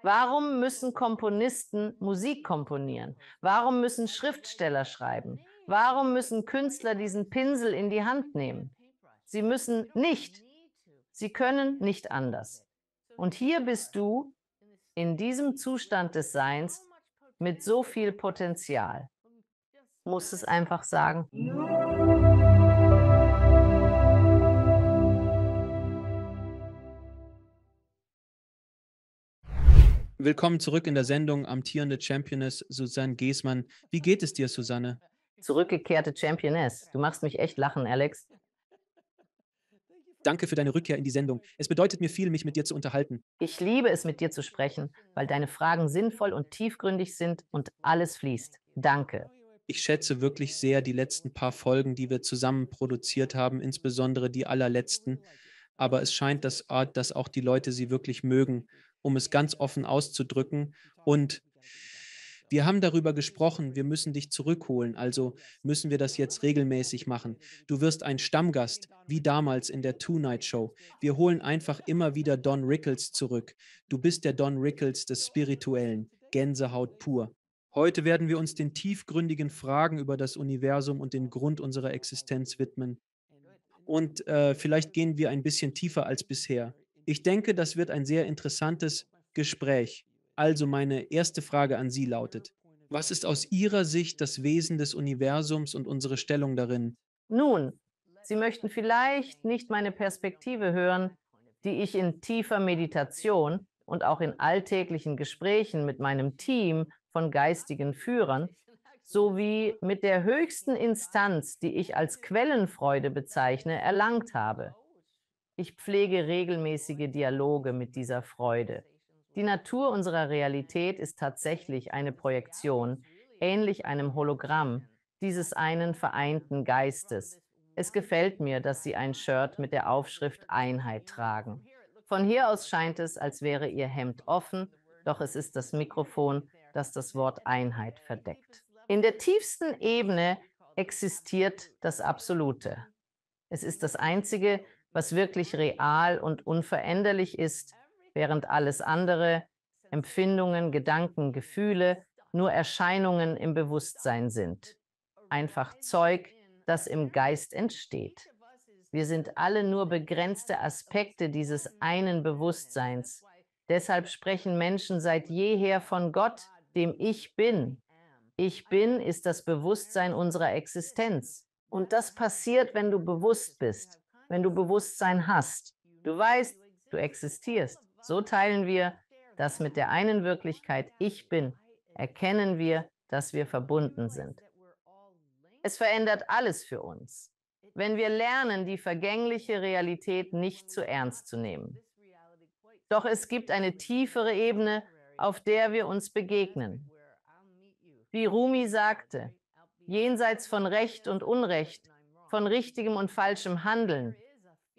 Warum müssen Komponisten Musik komponieren? Warum müssen Schriftsteller schreiben? Warum müssen Künstler diesen Pinsel in die Hand nehmen? Sie müssen nicht. Sie können nicht anders. Und hier bist du in diesem Zustand des Seins mit so viel Potenzial. Muss es einfach sagen. Willkommen zurück in der Sendung, amtierende Championess Susanne Gehsmann. Wie geht es dir, Susanne? Zurückgekehrte Championess. Du machst mich echt lachen, Alex. Danke für deine Rückkehr in die Sendung. Es bedeutet mir viel, mich mit dir zu unterhalten. Ich liebe es, mit dir zu sprechen, weil deine Fragen sinnvoll und tiefgründig sind und alles fließt. Danke. Ich schätze wirklich sehr die letzten paar Folgen, die wir zusammen produziert haben, insbesondere die allerletzten. Aber es scheint, dass auch die Leute sie wirklich mögen, um es ganz offen auszudrücken. Und wir haben darüber gesprochen, wir müssen dich zurückholen, also müssen wir das jetzt regelmäßig machen. Du wirst ein Stammgast, wie damals in der Two-Night Show. Wir holen einfach immer wieder Don Rickles zurück. Du bist der Don Rickles des Spirituellen. Gänsehaut pur. Heute werden wir uns den tiefgründigen Fragen über das Universum und den Grund unserer Existenz widmen. Und vielleicht gehen wir ein bisschen tiefer als bisher. Ich denke, das wird ein sehr interessantes Gespräch. Also meine erste Frage an Sie lautet, was ist aus Ihrer Sicht das Wesen des Universums und unsere Stellung darin? Nun, Sie möchten vielleicht nicht meine Perspektive hören, die ich in tiefer Meditation und auch in alltäglichen Gesprächen mit meinem Team von geistigen Führern sowie mit der höchsten Instanz, die ich als Quellenfreude bezeichne, erlangt habe. Ich pflege regelmäßige Dialoge mit dieser Freude. Die Natur unserer Realität ist tatsächlich eine Projektion, ähnlich einem Hologramm dieses einen vereinten Geistes. Es gefällt mir, dass Sie ein Shirt mit der Aufschrift Einheit tragen. Von hier aus scheint es, als wäre Ihr Hemd offen, doch es ist das Mikrofon, das das Wort Einheit verdeckt. In der tiefsten Ebene existiert das Absolute. Es ist das Einzige, was wirklich real und unveränderlich ist, während alles andere, Empfindungen, Gedanken, Gefühle, nur Erscheinungen im Bewusstsein sind. Einfach Zeug, das im Geist entsteht. Wir sind alle nur begrenzte Aspekte dieses einen Bewusstseins. Deshalb sprechen Menschen seit jeher von Gott, dem Ich Bin. Ich Bin ist das Bewusstsein unserer Existenz. Und das passiert, wenn du bewusst bist, wenn du Bewusstsein hast. Du weißt, du existierst. So teilen wir das mit der einen Wirklichkeit Ich Bin. Erkennen wir, dass wir verbunden sind. Es verändert alles für uns, wenn wir lernen, die vergängliche Realität nicht zu ernst zu nehmen. Doch es gibt eine tiefere Ebene, auf der wir uns begegnen. Wie Rumi sagte, jenseits von Recht und Unrecht, von richtigem und falschem Handeln,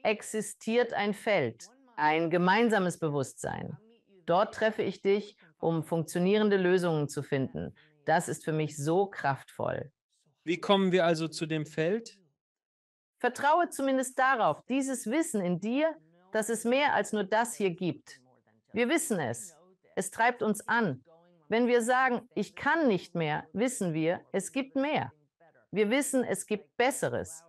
existiert ein Feld, ein gemeinsames Bewusstsein. Dort treffe ich dich, um funktionierende Lösungen zu finden. Das ist für mich so kraftvoll. Wie kommen wir also zu dem Feld? Vertraue zumindest darauf, dieses Wissen in dir, dass es mehr als nur das hier gibt. Wir wissen es. Es treibt uns an. Wenn wir sagen, ich kann nicht mehr, wissen wir, es gibt mehr. Wir wissen, es gibt Besseres.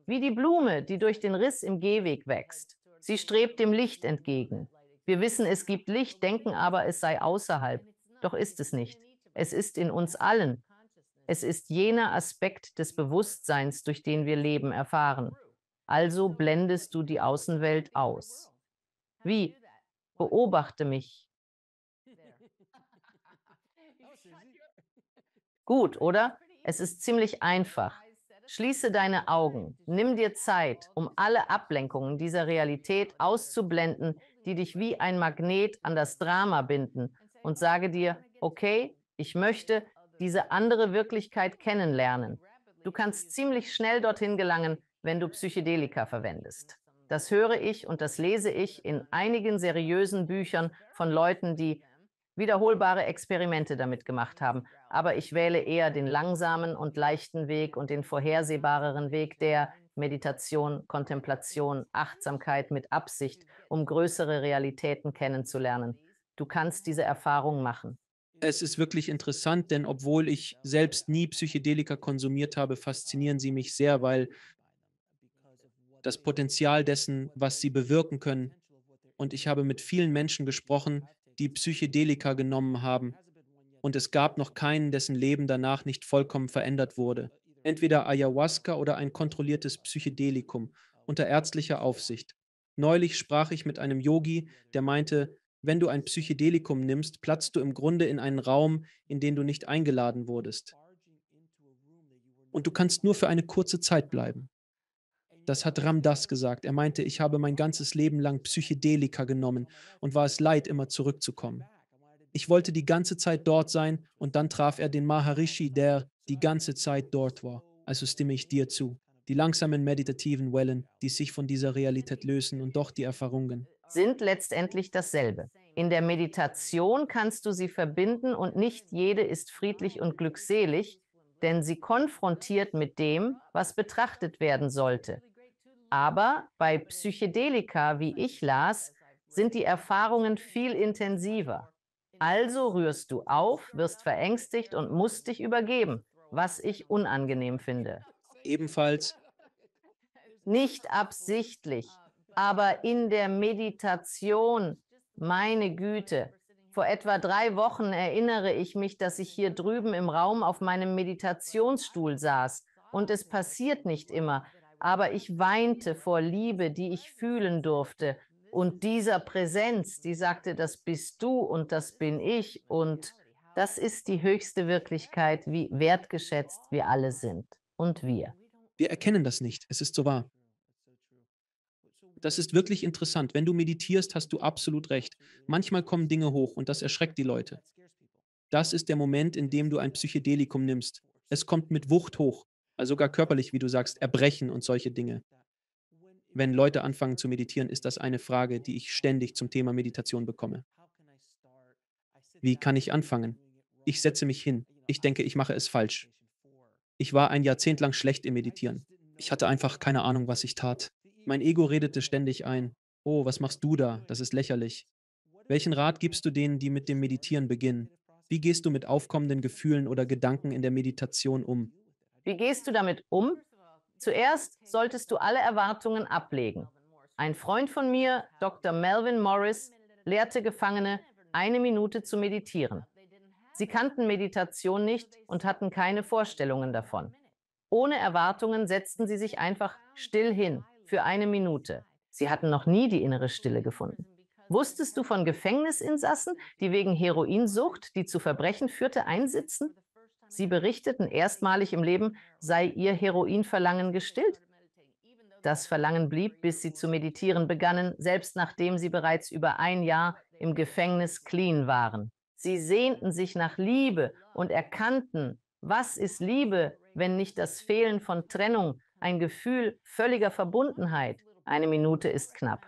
Wie die Blume, die durch den Riss im Gehweg wächst. Sie strebt dem Licht entgegen. Wir wissen, es gibt Licht, denken aber, es sei außerhalb. Doch ist es nicht. Es ist in uns allen. Es ist jener Aspekt des Bewusstseins, durch den wir Leben erfahren. Also blendest du die Außenwelt aus. Wie? Beobachte mich. Gut, oder? Es ist ziemlich einfach. Schließe deine Augen, nimm dir Zeit, um alle Ablenkungen dieser Realität auszublenden, die dich wie ein Magnet an das Drama binden, und sage dir, okay, ich möchte diese andere Wirklichkeit kennenlernen. Du kannst ziemlich schnell dorthin gelangen, wenn du Psychedelika verwendest. Das höre ich und das lese ich in einigen seriösen Büchern von Leuten, die wiederholbare Experimente damit gemacht haben. Aber ich wähle eher den langsamen und leichten Weg und den vorhersehbareren Weg der Meditation, Kontemplation, Achtsamkeit mit Absicht, um größere Realitäten kennenzulernen. Du kannst diese Erfahrung machen. Es ist wirklich interessant, denn obwohl ich selbst nie Psychedelika konsumiert habe, faszinieren sie mich sehr, weil das Potenzial dessen, was sie bewirken können. Und ich habe mit vielen Menschen gesprochen, die Psychedelika genommen haben. Und es gab noch keinen, dessen Leben danach nicht vollkommen verändert wurde. Entweder Ayahuasca oder ein kontrolliertes Psychedelikum unter ärztlicher Aufsicht. Neulich sprach ich mit einem Yogi, der meinte, wenn du ein Psychedelikum nimmst, platzt du im Grunde in einen Raum, in den du nicht eingeladen wurdest. Und du kannst nur für eine kurze Zeit bleiben. Das hat Ram Dass gesagt. Er meinte, ich habe mein ganzes Leben lang Psychedelika genommen und war es leid, immer zurückzukommen. Ich wollte die ganze Zeit dort sein und dann traf er den Maharishi, der die ganze Zeit dort war. Also stimme ich dir zu. Die langsamen meditativen Wellen, die sich von dieser Realität lösen und doch die Erfahrungen. Sind letztendlich dasselbe. In der Meditation kannst du sie verbinden und nicht jede ist friedlich und glückselig, denn sie konfrontiert mit dem, was betrachtet werden sollte. Aber bei Psychedelika, wie ich las, sind die Erfahrungen viel intensiver. Also rührst du auf, wirst verängstigt und musst dich übergeben, was ich unangenehm finde. Ebenfalls, Nicht absichtlich, aber in der Meditation, meine Güte. Vor etwa 3 Wochen erinnere ich mich, dass ich hier drüben im Raum auf meinem Meditationsstuhl saß. Und es passiert nicht immer, aber ich weinte vor Liebe, die ich fühlen durfte. Und dieser Präsenz, die sagte, das bist du und das bin ich. Und das ist die höchste Wirklichkeit, wie wertgeschätzt wir alle sind. Und wir. wir erkennen das nicht. Es ist so wahr. Das ist wirklich interessant. Wenn du meditierst, hast du absolut recht. Manchmal kommen Dinge hoch und das erschreckt die Leute. Das ist der Moment, in dem du ein Psychedelikum nimmst. Es kommt mit Wucht hoch, also sogar körperlich, wie du sagst, Erbrechen und solche Dinge. Wenn Leute anfangen zu meditieren, ist das eine Frage, die ich ständig zum Thema Meditation bekomme. Wie kann ich anfangen? Ich setze mich hin. Ich denke, ich mache es falsch. Ich war ein Jahrzehnt lang schlecht im Meditieren. Ich hatte einfach keine Ahnung, was ich tat. Mein Ego redete ständig ein. Oh, was machst du da? Das ist lächerlich. Welchen Rat gibst du denen, die mit dem Meditieren beginnen? Wie gehst du mit aufkommenden Gefühlen oder Gedanken in der Meditation um? Wie gehst du damit um? Zuerst solltest du alle Erwartungen ablegen. Ein Freund von mir, Dr. Melvin Morris, lehrte Gefangene, 1 Minute zu meditieren. Sie kannten Meditation nicht und hatten keine Vorstellungen davon. Ohne Erwartungen setzten sie sich einfach still hin für 1 Minute. Sie hatten noch nie die innere Stille gefunden. Wusstest du von Gefängnisinsassen, die wegen Heroinsucht, die zu Verbrechen führte, einsitzen? Sie berichteten, erstmalig im Leben sei ihr Heroinverlangen gestillt. Das Verlangen blieb, bis sie zu meditieren begannen, selbst nachdem sie bereits über ein Jahr im Gefängnis clean waren. Sie sehnten sich nach Liebe und erkannten, was ist Liebe, wenn nicht das Fehlen von Trennung, ein Gefühl völliger Verbundenheit. 1 Minute ist knapp.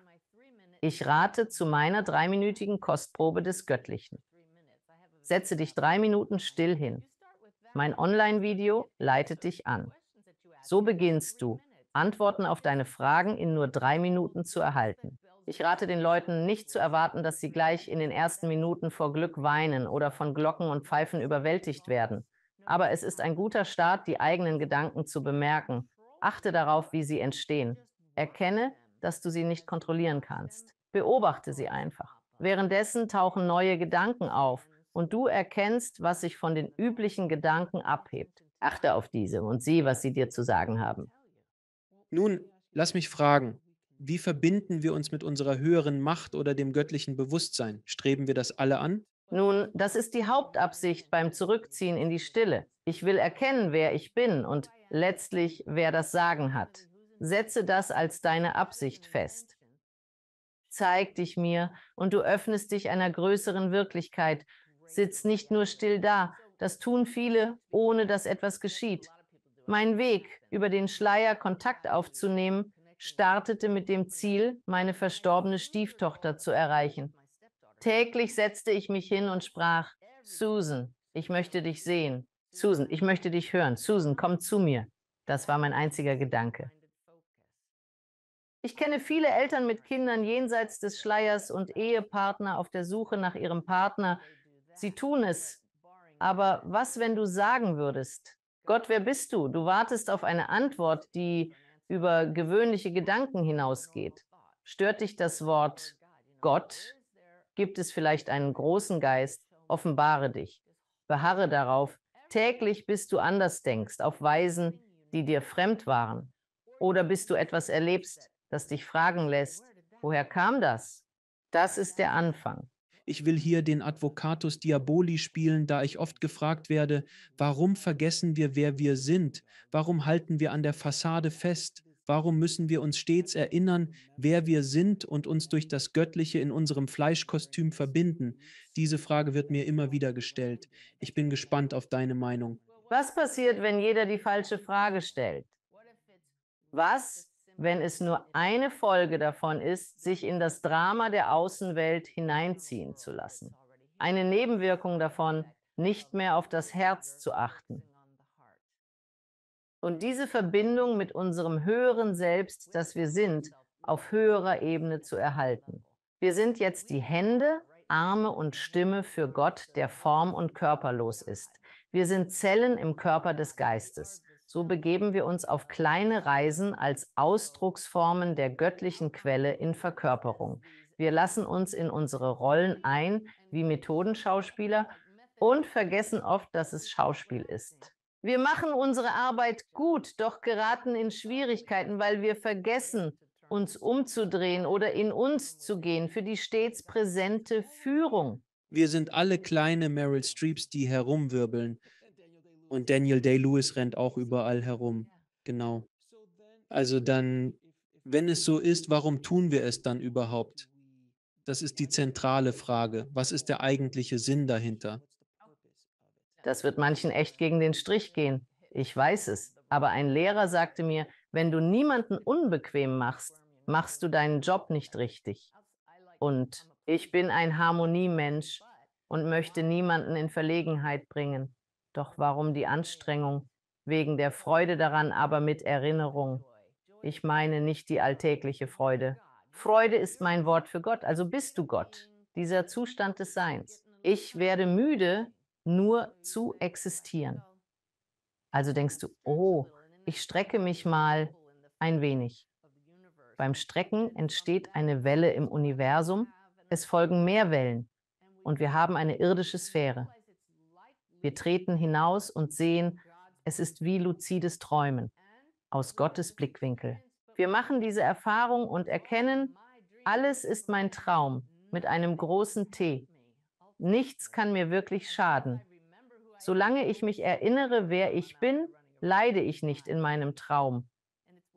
Ich rate zu meiner 3-minütigen Kostprobe des Göttlichen. Setze dich 3 Minuten still hin. Mein Online-Video leitet dich an. So beginnst du, Antworten auf deine Fragen in nur 3 Minuten zu erhalten. Ich rate den Leuten nicht zu erwarten, dass sie gleich in den ersten Minuten vor Glück weinen oder von Glocken und Pfeifen überwältigt werden. Aber es ist ein guter Start, die eigenen Gedanken zu bemerken. Achte darauf, wie sie entstehen. Erkenne, dass du sie nicht kontrollieren kannst. Beobachte sie einfach. Währenddessen tauchen neue Gedanken auf und du erkennst, was sich von den üblichen Gedanken abhebt. Achte auf diese und sieh, was sie dir zu sagen haben. Nun, lass mich fragen, wie verbinden wir uns mit unserer höheren Macht oder dem göttlichen Bewusstsein? Streben wir das alle an? Nun, das ist die Hauptabsicht beim Zurückziehen in die Stille. Ich will erkennen, wer ich bin und letztlich, wer das Sagen hat. Setze das als deine Absicht fest. Zeig dich mir und du öffnest dich einer größeren Wirklichkeit. Sitz nicht nur still da. Das tun viele, ohne dass etwas geschieht. Mein Weg, über den Schleier Kontakt aufzunehmen, startete mit dem Ziel, meine verstorbene Stieftochter zu erreichen. Täglich setzte ich mich hin und sprach, Susan, ich möchte dich sehen. Susan, ich möchte dich hören. Susan, komm zu mir. Das war mein einziger Gedanke. Ich kenne viele Eltern mit Kindern jenseits des Schleiers und Ehepartner auf der Suche nach ihrem Partner. Sie tun es. Aber was, wenn du sagen würdest, Gott, wer bist du? Du wartest auf eine Antwort, die über gewöhnliche Gedanken hinausgeht. Stört dich das Wort Gott? Gibt es vielleicht einen großen Geist? Offenbare dich. Beharre darauf, täglich bis du anders denkst, auf Weisen, die dir fremd waren. Oder bis du etwas erlebst, das dich fragen lässt, woher kam das? Das ist der Anfang. Ich will hier den Advocatus Diaboli spielen, da ich oft gefragt werde, warum vergessen wir, wer wir sind? Warum halten wir an der Fassade fest? Warum müssen wir uns stets erinnern, wer wir sind und uns durch das Göttliche in unserem Fleischkostüm verbinden? Diese Frage wird mir immer wieder gestellt. Ich bin gespannt auf deine Meinung. Was passiert, wenn jeder die falsche Frage stellt? Was, wenn es nur eine Folge davon ist, sich in das Drama der Außenwelt hineinziehen zu lassen? Eine Nebenwirkung davon, nicht mehr auf das Herz zu achten. Und diese Verbindung mit unserem höheren Selbst, das wir sind, auf höherer Ebene zu erhalten. Wir sind jetzt die Hände, Arme und Stimme für Gott, der form- und körperlos ist. Wir sind Zellen im Körper des Geistes. So begeben wir uns auf kleine Reisen als Ausdrucksformen der göttlichen Quelle in Verkörperung. Wir lassen uns in unsere Rollen ein, wie Methodenschauspieler, und vergessen oft, dass es Schauspiel ist. Wir machen unsere Arbeit gut, doch geraten in Schwierigkeiten, weil wir vergessen, uns umzudrehen oder in uns zu gehen für die stets präsente Führung. Wir sind alle kleine Meryl Streeps, die herumwirbeln. Und Daniel Day-Lewis rennt auch überall herum. Genau. Also dann, wenn es so ist, warum tun wir es dann überhaupt? Das ist die zentrale Frage. Was ist der eigentliche Sinn dahinter? Das wird manchen echt gegen den Strich gehen. Ich weiß es. Aber ein Lehrer sagte mir, wenn du niemanden unbequem machst, machst du deinen Job nicht richtig. Und ich bin ein Harmoniemensch und möchte niemanden in Verlegenheit bringen. Doch warum die Anstrengung? Wegen der Freude daran, aber mit Erinnerung. Ich meine nicht die alltägliche Freude. Freude ist mein Wort für Gott, also bist du Gott, dieser Zustand des Seins. Ich werde müde, nur zu existieren. Also denkst du, oh, ich strecke mich mal ein wenig. Beim Strecken entsteht eine Welle im Universum, es folgen mehr Wellen und wir haben eine irdische Sphäre. Wir treten hinaus und sehen, es ist wie luzides Träumen aus Gottes Blickwinkel. Wir machen diese Erfahrung und erkennen, alles ist mein Traum mit einem großen T. Nichts kann mir wirklich schaden. Solange ich mich erinnere, wer ich bin, leide ich nicht in meinem Traum.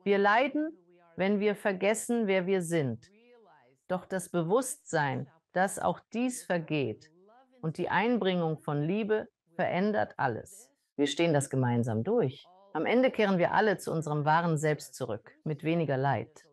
Wir leiden, wenn wir vergessen, wer wir sind. Doch das Bewusstsein, dass auch dies vergeht und die Einbringung von Liebe verändert alles. Wir stehen das gemeinsam durch. Am Ende kehren wir alle zu unserem wahren Selbst zurück, mit weniger Leid.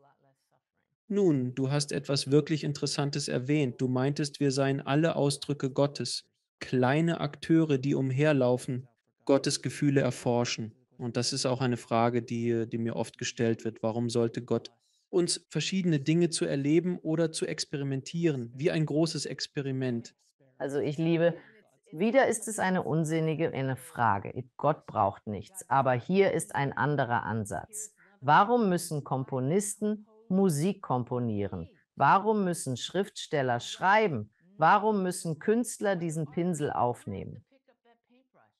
Nun, du hast etwas wirklich Interessantes erwähnt. Du meintest, wir seien alle Ausdrücke Gottes, kleine Akteure, die umherlaufen, Gottes Gefühle erforschen. Und das ist auch eine Frage, die mir oft gestellt wird. Warum sollte Gott uns verschiedene Dinge zu erleben oder zu experimentieren, wie ein großes Experiment? Also ich liebe, wieder ist es eine Frage. Gott braucht nichts, aber hier ist ein anderer Ansatz. Warum müssen Komponisten Musik komponieren? Warum müssen Schriftsteller schreiben? Warum müssen Künstler diesen Pinsel aufnehmen?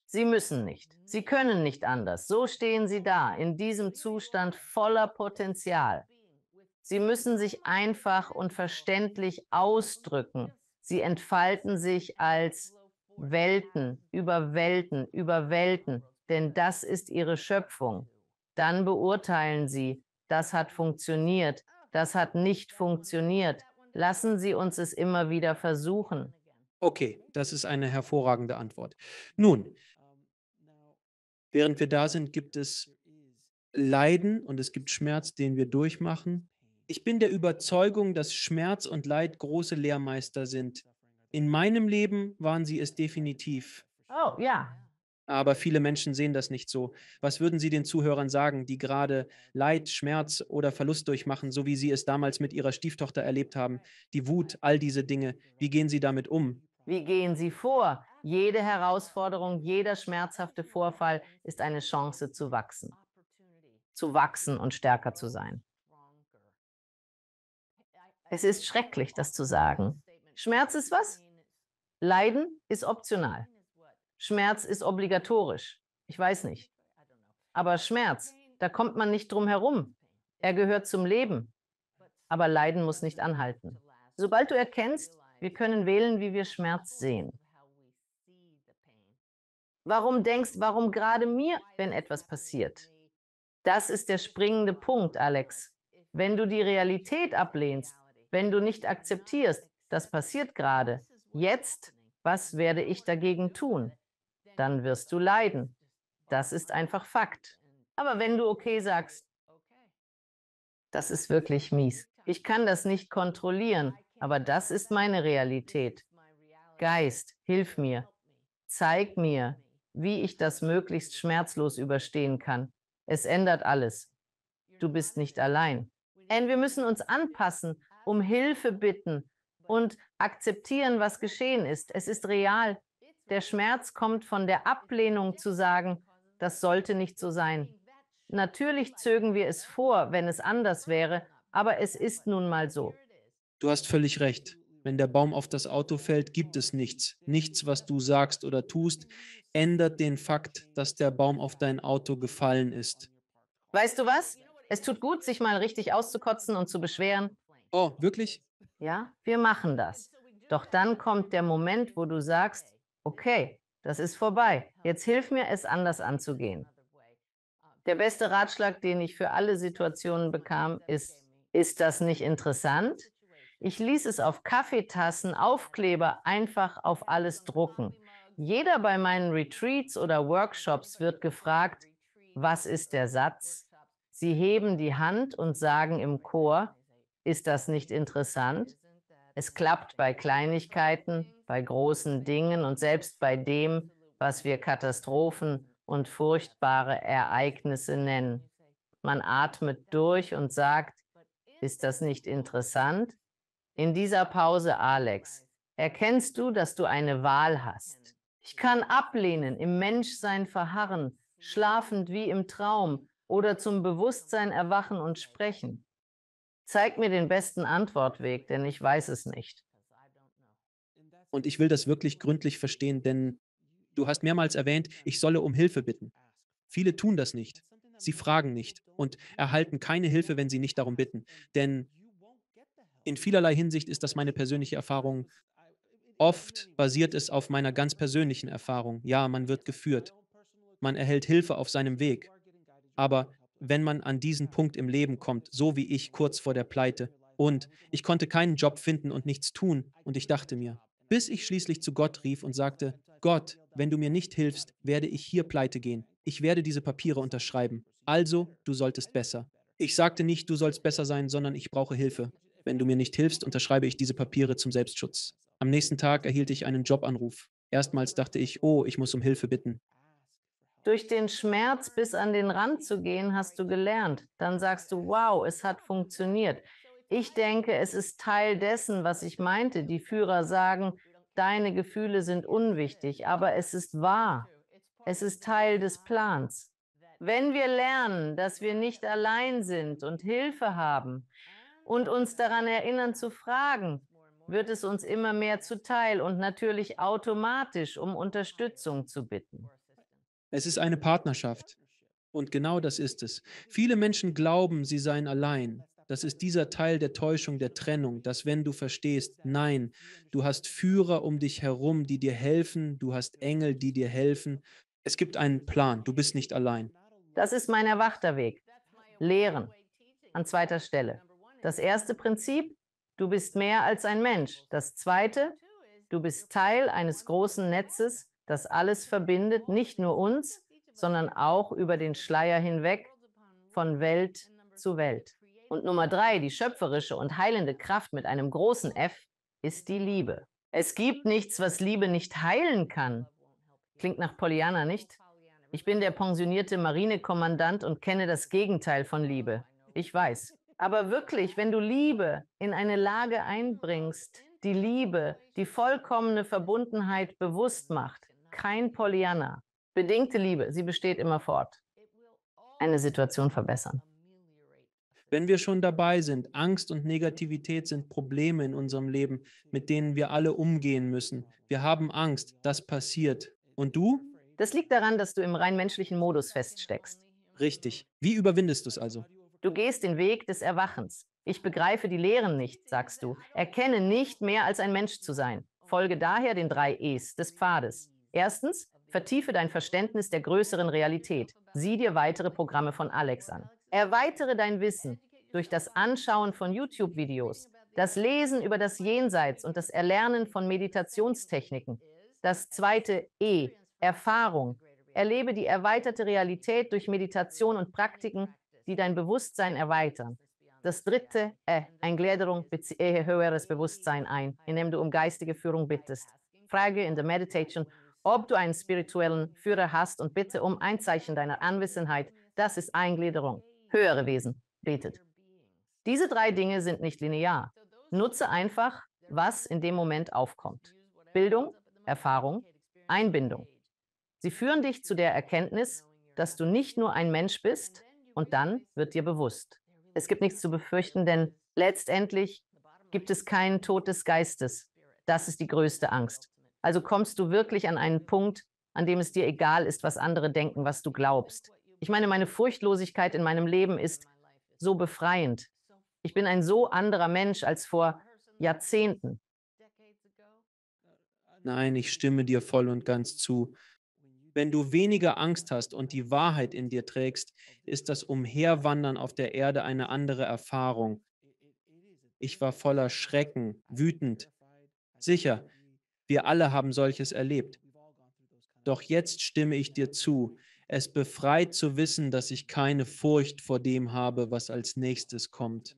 Sie müssen nicht. Sie können nicht anders. So stehen sie da, in diesem Zustand voller Potenzial. Sie müssen sich einfach und verständlich ausdrücken. Sie entfalten sich als Welten über Welten über Welten, denn das ist ihre Schöpfung. Dann beurteilen Sie, das hat funktioniert, das hat nicht funktioniert. Lassen Sie uns es immer wieder versuchen. Okay, das ist eine hervorragende Antwort. Nun, während wir da sind, gibt es Leiden und es gibt Schmerz, den wir durchmachen. Ich bin der Überzeugung, dass Schmerz und Leid große Lehrmeister sind. In meinem Leben waren sie es definitiv. Oh ja, Aber viele Menschen sehen das nicht so. Was würden Sie den Zuhörern sagen, die gerade Leid, Schmerz oder Verlust durchmachen, so wie Sie es damals mit Ihrer Stieftochter erlebt haben? Die Wut, all diese Dinge. Wie gehen Sie damit um? Wie gehen Sie vor? Jede Herausforderung, jeder schmerzhafte Vorfall ist eine Chance zu wachsen und stärker zu sein. Es ist schrecklich, das zu sagen. Schmerz ist was? Leiden ist optional. Schmerz ist obligatorisch. Ich weiß nicht. Aber Schmerz, da kommt man nicht drum herum. Er gehört zum Leben. Aber Leiden muss nicht anhalten. Sobald du erkennst, wir können wählen, wie wir Schmerz sehen. Warum gerade mir, wenn etwas passiert? Das ist der springende Punkt, Alex. Wenn du die Realität ablehnst, wenn du nicht akzeptierst, das passiert gerade, jetzt, was werde ich dagegen tun? Dann wirst du leiden. Das ist einfach Fakt. Aber wenn du okay sagst, das ist wirklich mies. Ich kann das nicht kontrollieren, aber das ist meine Realität. Geist, hilf mir. Zeig mir, wie ich das möglichst schmerzlos überstehen kann. Es ändert alles. Du bist nicht allein. Und wir müssen uns anpassen, um Hilfe bitten und akzeptieren, was geschehen ist. Es ist real. Der Schmerz kommt von der Ablehnung zu sagen, das sollte nicht so sein. Natürlich zögen wir es vor, wenn es anders wäre, aber es ist nun mal so. Du hast völlig recht. Wenn der Baum auf das Auto fällt, gibt es nichts. Nichts, was du sagst oder tust, ändert den Fakt, dass der Baum auf dein Auto gefallen ist. Weißt du was? Es tut gut, sich mal richtig auszukotzen und zu beschweren. Oh, wirklich? Ja, wir machen das. Doch dann kommt der Moment, wo du sagst, okay, das ist vorbei. Jetzt hilf mir, es anders anzugehen. Der beste Ratschlag, den ich für alle Situationen bekam, ist das nicht interessant? Ich ließ es auf Kaffeetassen, Aufkleber, einfach auf alles drucken. Jeder bei meinen Retreats oder Workshops wird gefragt, was ist der Satz? Sie heben die Hand und sagen im Chor, ist das nicht interessant? Es klappt bei Kleinigkeiten, bei großen Dingen und selbst bei dem, was wir Katastrophen und furchtbare Ereignisse nennen. Man atmet durch und sagt, ist das nicht interessant? In dieser Pause, Alex, erkennst du, dass du eine Wahl hast. Ich kann ablehnen, im Menschsein verharren, schlafend wie im Traum oder zum Bewusstsein erwachen und sprechen. Zeig mir den besten Antwortweg, denn ich weiß es nicht. Und ich will das wirklich gründlich verstehen, denn du hast mehrmals erwähnt, ich solle um Hilfe bitten. Viele tun das nicht. Sie fragen nicht und erhalten keine Hilfe, wenn sie nicht darum bitten. Denn in vielerlei Hinsicht ist das meine persönliche Erfahrung. Oft basiert es auf meiner ganz persönlichen Erfahrung. Ja, man wird geführt. Man erhält Hilfe auf seinem Weg. Aber wenn man an diesen Punkt im Leben kommt, so wie ich kurz vor der Pleite, und ich konnte keinen Job finden und nichts tun, und ich dachte mir, bis ich schließlich zu Gott rief und sagte, Gott, wenn du mir nicht hilfst, werde ich hier pleite gehen. Ich werde diese Papiere unterschreiben. Also, du solltest besser. Ich sagte nicht, du sollst besser sein, sondern ich brauche Hilfe. Wenn du mir nicht hilfst, unterschreibe ich diese Papiere zum Selbstschutz. Am nächsten Tag erhielt ich einen Jobanruf. Erstmals dachte ich, oh, ich muss um Hilfe bitten. Durch den Schmerz bis an den Rand zu gehen, hast du gelernt. Dann sagst du, wow, es hat funktioniert. Ich denke, es ist Teil dessen, was ich meinte. Die Führer sagen, deine Gefühle sind unwichtig, aber es ist wahr. Es ist Teil des Plans. Wenn wir lernen, dass wir nicht allein sind und Hilfe haben und uns daran erinnern zu fragen, wird es uns immer mehr zuteil und natürlich automatisch um Unterstützung zu bitten. Es ist eine Partnerschaft. Und genau das ist es. Viele Menschen glauben, sie seien allein. Das ist dieser Teil der Täuschung, der Trennung, dass wenn du verstehst, nein, du hast Führer um dich herum, die dir helfen, du hast Engel, die dir helfen. Es gibt einen Plan, du bist nicht allein. Das ist mein erwachter Weg. Lehren an zweiter Stelle. Das erste Prinzip, du bist mehr als ein Mensch. Das zweite, du bist Teil eines großen Netzes, das alles verbindet, nicht nur uns, sondern auch über den Schleier hinweg von Welt zu Welt. Und Nummer 3, die schöpferische und heilende Kraft mit einem großen F, ist die Liebe. Es gibt nichts, was Liebe nicht heilen kann. Klingt nach Pollyanna, nicht? Ich bin der pensionierte Marinekommandant und kenne das Gegenteil von Liebe. Ich weiß. Aber wirklich, wenn du Liebe in eine Lage einbringst, die Liebe, die vollkommene Verbundenheit bewusst macht, kein Pollyanna, bedingte Liebe, sie besteht immer fort, eine Situation verbessern. Wenn wir schon dabei sind, Angst und Negativität sind Probleme in unserem Leben, mit denen wir alle umgehen müssen. Wir haben Angst, das passiert. Und du? Das liegt daran, dass du im rein menschlichen Modus feststeckst. Richtig. Wie überwindest du es also? Du gehst den Weg des Erwachens. Ich begreife die Lehren nicht, sagst du. Erkenne nicht mehr als ein Mensch zu sein. Folge daher den 3 E's des Pfades. Erstens, vertiefe dein Verständnis der größeren Realität. Sieh dir weitere Programme von Alex an. Erweitere dein Wissen durch das Anschauen von YouTube-Videos, das Lesen über das Jenseits und das Erlernen von Meditationstechniken. Das zweite E, Erfahrung. Erlebe die erweiterte Realität durch Meditation und Praktiken, die dein Bewusstsein erweitern. Das dritte, Eingliederung, höheres Bewusstsein ein, indem du um geistige Führung bittest. Frage in der Meditation, ob du einen spirituellen Führer hast und bitte um ein Zeichen deiner Anwesenheit. Das ist Eingliederung. Höhere Wesen, betet. Diese 3 Dinge sind nicht linear. Nutze einfach, was in dem Moment aufkommt. Bildung, Erfahrung, Einbindung. Sie führen dich zu der Erkenntnis, dass du nicht nur ein Mensch bist, und dann wird dir bewusst. Es gibt nichts zu befürchten, denn letztendlich gibt es keinen Tod des Geistes. Das ist die größte Angst. Also kommst du wirklich an einen Punkt, an dem es dir egal ist, was andere denken, was du glaubst. Ich meine, meine Furchtlosigkeit in meinem Leben ist so befreiend. Ich bin ein so anderer Mensch als vor Jahrzehnten. Nein, ich stimme dir voll und ganz zu. Wenn du weniger Angst hast und die Wahrheit in dir trägst, ist das Umherwandern auf der Erde eine andere Erfahrung. Ich war voller Schrecken, wütend. Sicher, wir alle haben solches erlebt. Doch jetzt stimme ich dir zu. Es befreit zu wissen, dass ich keine Furcht vor dem habe, was als nächstes kommt.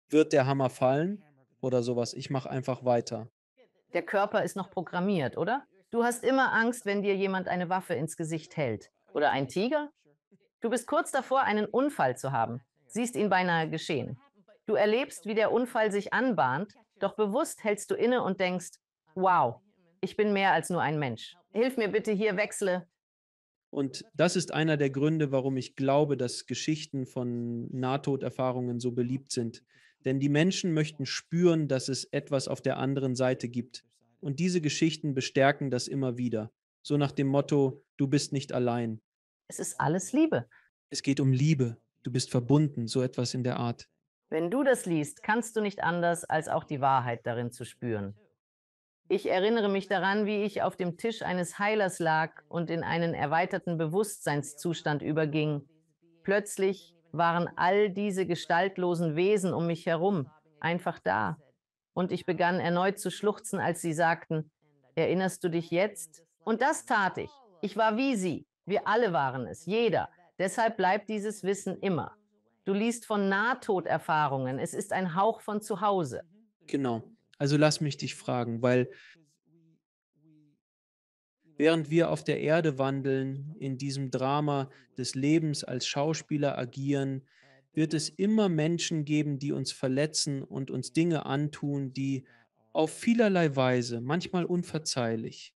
Wird der Hammer fallen oder sowas? Ich mache einfach weiter. Der Körper ist noch programmiert, oder? Du hast immer Angst, wenn dir jemand eine Waffe ins Gesicht hält. Oder ein Tiger? Du bist kurz davor, einen Unfall zu haben, siehst ihn beinahe geschehen. Du erlebst, wie der Unfall sich anbahnt, doch bewusst hältst du inne und denkst, wow, ich bin mehr als nur ein Mensch. Hilf mir bitte hier, wechsle. Und das ist einer der Gründe, warum ich glaube, dass Geschichten von Nahtoderfahrungen so beliebt sind. Denn die Menschen möchten spüren, dass es etwas auf der anderen Seite gibt. Und diese Geschichten bestärken das immer wieder. So nach dem Motto, du bist nicht allein. Es ist alles Liebe. Es geht um Liebe. Du bist verbunden, so etwas in der Art. Wenn du das liest, kannst du nicht anders, als auch die Wahrheit darin zu spüren. Ich erinnere mich daran, wie ich auf dem Tisch eines Heilers lag und in einen erweiterten Bewusstseinszustand überging. Plötzlich waren all diese gestaltlosen Wesen um mich herum, einfach da. Und ich begann erneut zu schluchzen, als sie sagten, erinnerst du dich jetzt? Und das tat ich. Ich war wie sie. Wir alle waren es, jeder. Deshalb bleibt dieses Wissen immer. Du liest von Nahtoderfahrungen. Es ist ein Hauch von zu Hause. Genau. Also lass mich dich fragen, weil während wir auf der Erde wandeln, in diesem Drama des Lebens als Schauspieler agieren, wird es immer Menschen geben, die uns verletzen und uns Dinge antun, die auf vielerlei Weise, manchmal unverzeihlich.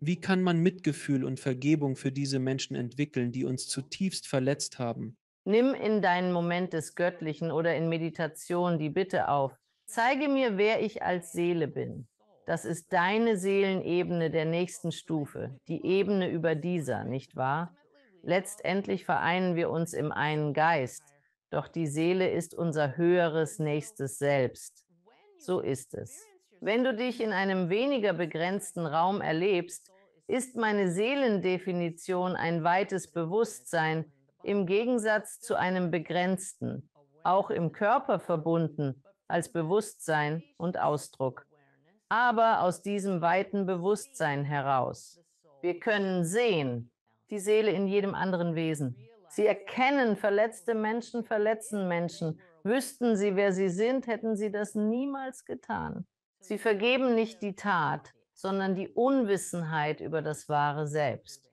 Wie kann man Mitgefühl und Vergebung für diese Menschen entwickeln, die uns zutiefst verletzt haben? Nimm in deinen Moment des Göttlichen oder in Meditation die Bitte auf. Zeige mir, wer ich als Seele bin. Das ist deine Seelenebene der nächsten Stufe, die Ebene über dieser, nicht wahr? Letztendlich vereinen wir uns im einen Geist, doch die Seele ist unser höheres nächstes Selbst. So ist es. Wenn du dich in einem weniger begrenzten Raum erlebst, ist meine Seelendefinition ein weites Bewusstsein, im Gegensatz zu einem begrenzten, auch im Körper verbunden, als Bewusstsein und Ausdruck. Aber aus diesem weiten Bewusstsein heraus. Wir können sehen, die Seele in jedem anderen Wesen. Sie erkennen, verletzte Menschen verletzen Menschen. Wüssten sie, wer sie sind, hätten sie das niemals getan. Sie vergeben nicht die Tat, sondern die Unwissenheit über das wahre Selbst.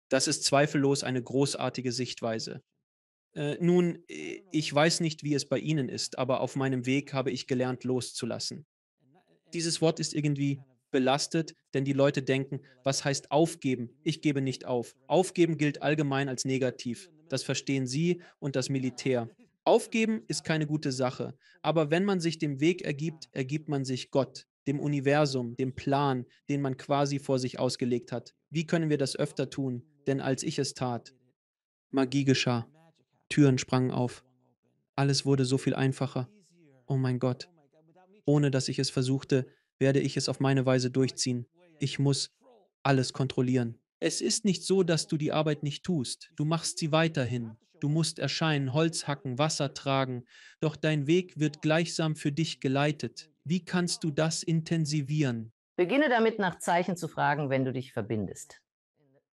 Das ist zweifellos eine großartige Sichtweise. Nun, ich weiß nicht, wie es bei Ihnen ist, aber auf meinem Weg habe ich gelernt, loszulassen. Dieses Wort ist irgendwie belastet, denn die Leute denken, was heißt aufgeben? Ich gebe nicht auf. Aufgeben gilt allgemein als negativ. Das verstehen Sie und das Militär. Aufgeben ist keine gute Sache, aber wenn man sich dem Weg ergibt, ergibt man sich Gott, dem Universum, dem Plan, den man quasi vor sich ausgelegt hat. Wie können wir das öfter tun? Denn als ich es tat, Magie geschah. Türen sprangen auf. Alles wurde so viel einfacher. Oh mein Gott. Ohne dass ich es versuchte, werde ich es auf meine Weise durchziehen. Ich muss alles kontrollieren. Es ist nicht so, dass du die Arbeit nicht tust. Du machst sie weiterhin. Du musst erscheinen, Holz hacken, Wasser tragen. Doch dein Weg wird gleichsam für dich geleitet. Wie kannst du das intensivieren? Beginne damit, nach Zeichen zu fragen, wenn du dich verbindest.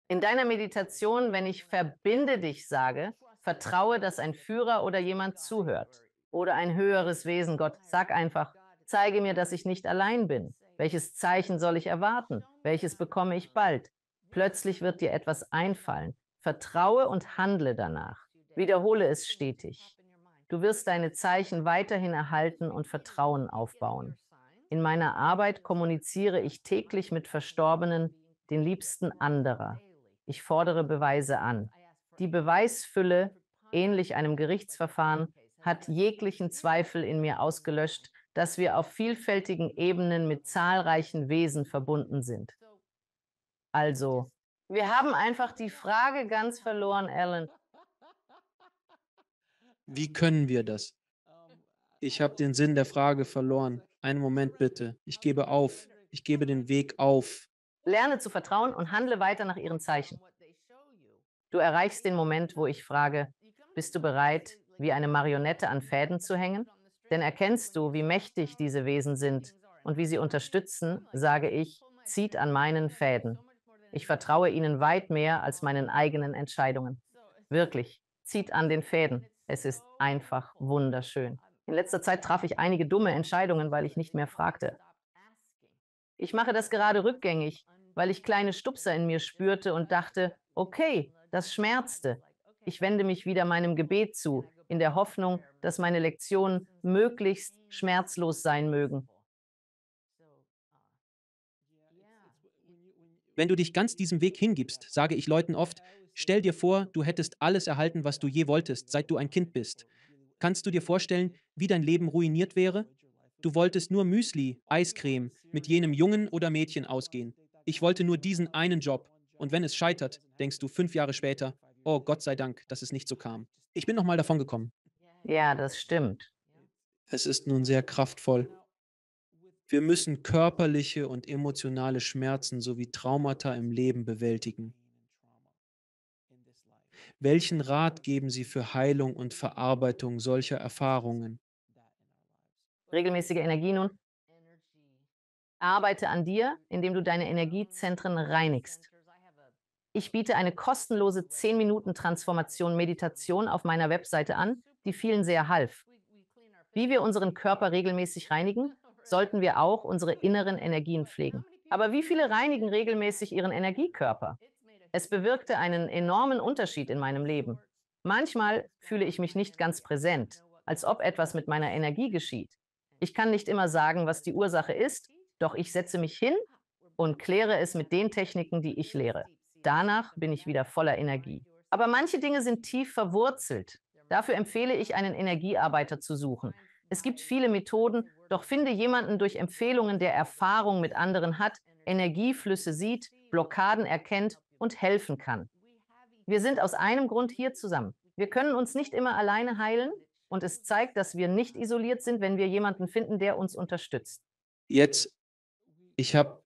In deiner Meditation, wenn ich verbinde dich sage, vertraue, dass ein Führer oder jemand zuhört. Oder ein höheres Wesen, Gott, sag einfach, zeige mir, dass ich nicht allein bin. Welches Zeichen soll ich erwarten? Welches bekomme ich bald? Plötzlich wird dir etwas einfallen. Vertraue und handle danach. Wiederhole es stetig. Du wirst deine Zeichen weiterhin erhalten und Vertrauen aufbauen. In meiner Arbeit kommuniziere ich täglich mit Verstorbenen, den Liebsten anderer. Ich fordere Beweise an. Die Beweisfülle, ähnlich einem Gerichtsverfahren, hat jeglichen Zweifel in mir ausgelöscht, dass wir auf vielfältigen Ebenen mit zahlreichen Wesen verbunden sind. Also, wir haben einfach die Frage ganz verloren, Alan. Wie können wir das? Ich habe den Sinn der Frage verloren. Einen Moment bitte. Ich gebe auf. Ich gebe den Weg auf. Lerne zu vertrauen und handle weiter nach ihren Zeichen. Du erreichst den Moment, wo ich frage, bist du bereit, wie eine Marionette an Fäden zu hängen? Denn erkennst du, wie mächtig diese Wesen sind und wie sie unterstützen, sage ich, zieht an meinen Fäden. Ich vertraue ihnen weit mehr als meinen eigenen Entscheidungen. Wirklich, zieht an den Fäden. Es ist einfach wunderschön. In letzter Zeit traf ich einige dumme Entscheidungen, weil ich nicht mehr fragte. Ich mache das gerade rückgängig, weil ich kleine Stupser in mir spürte und dachte, okay, das schmerzte. Ich wende mich wieder meinem Gebet zu, in der Hoffnung, dass meine Lektionen möglichst schmerzlos sein mögen. Wenn du dich ganz diesem Weg hingibst, sage ich Leuten oft, stell dir vor, du hättest alles erhalten, was du je wolltest, seit du ein Kind bist. Kannst du dir vorstellen, wie dein Leben ruiniert wäre? Du wolltest nur Müsli, Eiscreme, mit jenem Jungen oder Mädchen ausgehen. Ich wollte nur diesen einen Job. Und wenn es scheitert, denkst du 5 Jahre später, oh Gott sei Dank, dass es nicht so kam. Ich bin nochmal davon gekommen. Ja, das stimmt. Es ist nun sehr kraftvoll. Wir müssen körperliche und emotionale Schmerzen sowie Traumata im Leben bewältigen. Welchen Rat geben Sie für Heilung und Verarbeitung solcher Erfahrungen? Regelmäßige Energie nun. Arbeite an dir, indem du deine Energiezentren reinigst. Ich biete eine kostenlose 10 Minuten Transformation Meditation auf meiner Webseite an, die vielen sehr half. Wie wir unseren Körper regelmäßig reinigen, sollten wir auch unsere inneren Energien pflegen. Aber wie viele reinigen regelmäßig ihren Energiekörper? Es bewirkte einen enormen Unterschied in meinem Leben. Manchmal fühle ich mich nicht ganz präsent, als ob etwas mit meiner Energie geschieht. Ich kann nicht immer sagen, was die Ursache ist, doch ich setze mich hin und kläre es mit den Techniken, die ich lehre. Danach bin ich wieder voller Energie. Aber manche Dinge sind tief verwurzelt. Dafür empfehle ich, einen Energiearbeiter zu suchen. Es gibt viele Methoden, doch finde jemanden durch Empfehlungen, der Erfahrung mit anderen hat, Energieflüsse sieht, Blockaden erkennt und helfen kann. Wir sind aus einem Grund hier zusammen. Wir können uns nicht immer alleine heilen und es zeigt, dass wir nicht isoliert sind, wenn wir jemanden finden, der uns unterstützt. Jetzt, ich habe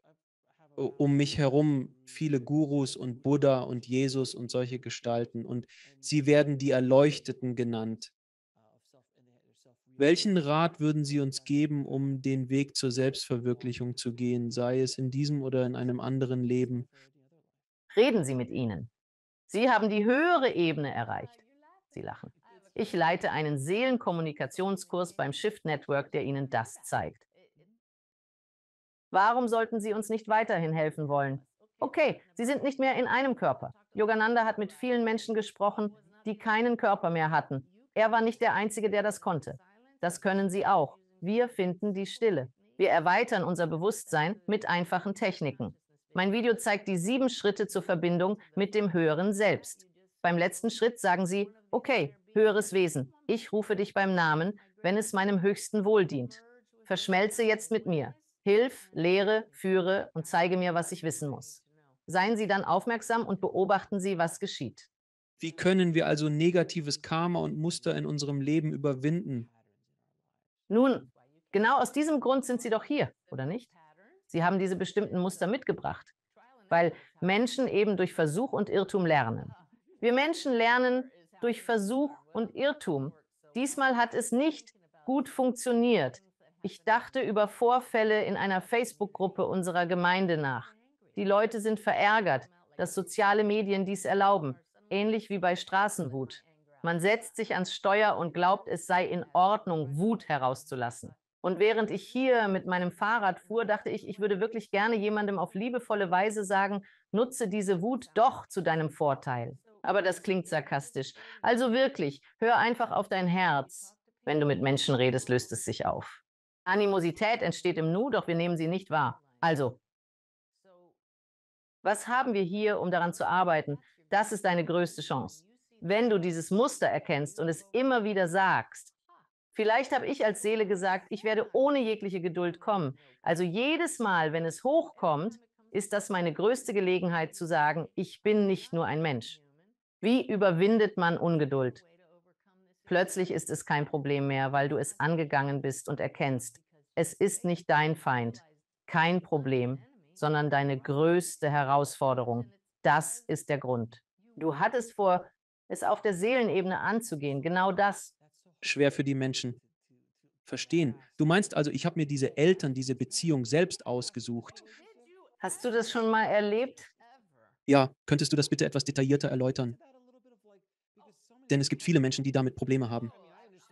um mich herum viele Gurus und Buddha und Jesus und solche Gestalten und sie werden die Erleuchteten genannt. Welchen Rat würden Sie uns geben, um den Weg zur Selbstverwirklichung zu gehen, sei es in diesem oder in einem anderen Leben? Reden Sie mit ihnen. Sie haben die höhere Ebene erreicht. Sie lachen. Ich leite einen Seelenkommunikationskurs beim Shift Network, der Ihnen das zeigt. Warum sollten Sie uns nicht weiterhin helfen wollen? Okay, Sie sind nicht mehr in einem Körper. Yogananda hat mit vielen Menschen gesprochen, die keinen Körper mehr hatten. Er war nicht der Einzige, der das konnte. Das können Sie auch. Wir finden die Stille. Wir erweitern unser Bewusstsein mit einfachen Techniken. Mein Video zeigt die 7 Schritte zur Verbindung mit dem höheren Selbst. Beim letzten Schritt sagen Sie, okay, höheres Wesen, ich rufe dich beim Namen, wenn es meinem höchsten Wohl dient. Verschmelze jetzt mit mir. Hilf, lehre, führe und zeige mir, was ich wissen muss. Seien Sie dann aufmerksam und beobachten Sie, was geschieht. Wie können wir also negatives Karma und Muster in unserem Leben überwinden? Nun, genau aus diesem Grund sind Sie doch hier, oder nicht? Sie haben diese bestimmten Muster mitgebracht, weil Menschen eben durch Versuch und Irrtum lernen. Wir Menschen lernen durch Versuch und Irrtum. Diesmal hat es nicht gut funktioniert. Ich dachte über Vorfälle in einer Facebook-Gruppe unserer Gemeinde nach. Die Leute sind verärgert, dass soziale Medien dies erlauben, ähnlich wie bei Straßenwut. Man setzt sich ans Steuer und glaubt, es sei in Ordnung, Wut herauszulassen. Und während ich hier mit meinem Fahrrad fuhr, dachte ich, ich würde wirklich gerne jemandem auf liebevolle Weise sagen, nutze diese Wut doch zu deinem Vorteil. Aber das klingt sarkastisch. Also wirklich, hör einfach auf dein Herz. Wenn du mit Menschen redest, löst es sich auf. Animosität entsteht im Nu, doch wir nehmen sie nicht wahr. Also, was haben wir hier, um daran zu arbeiten? Das ist deine größte Chance. Wenn du dieses Muster erkennst und es immer wieder sagst, vielleicht habe ich als Seele gesagt, ich werde ohne jegliche Geduld kommen. Also jedes Mal, wenn es hochkommt, ist das meine größte Gelegenheit zu sagen, ich bin nicht nur ein Mensch. Wie überwindet man Ungeduld? Plötzlich ist es kein Problem mehr, weil du es angegangen bist und erkennst. Es ist nicht dein Feind, kein Problem, sondern deine größte Herausforderung. Das ist der Grund. Du hattest vor, es auf der Seelenebene anzugehen, genau das. Schwer für die Menschen. Verstehen. Du meinst also, ich habe mir diese Eltern, diese Beziehung selbst ausgesucht. Hast du das schon mal erlebt? Ja, könntest du das bitte etwas detaillierter erläutern? Denn es gibt viele Menschen, die damit Probleme haben.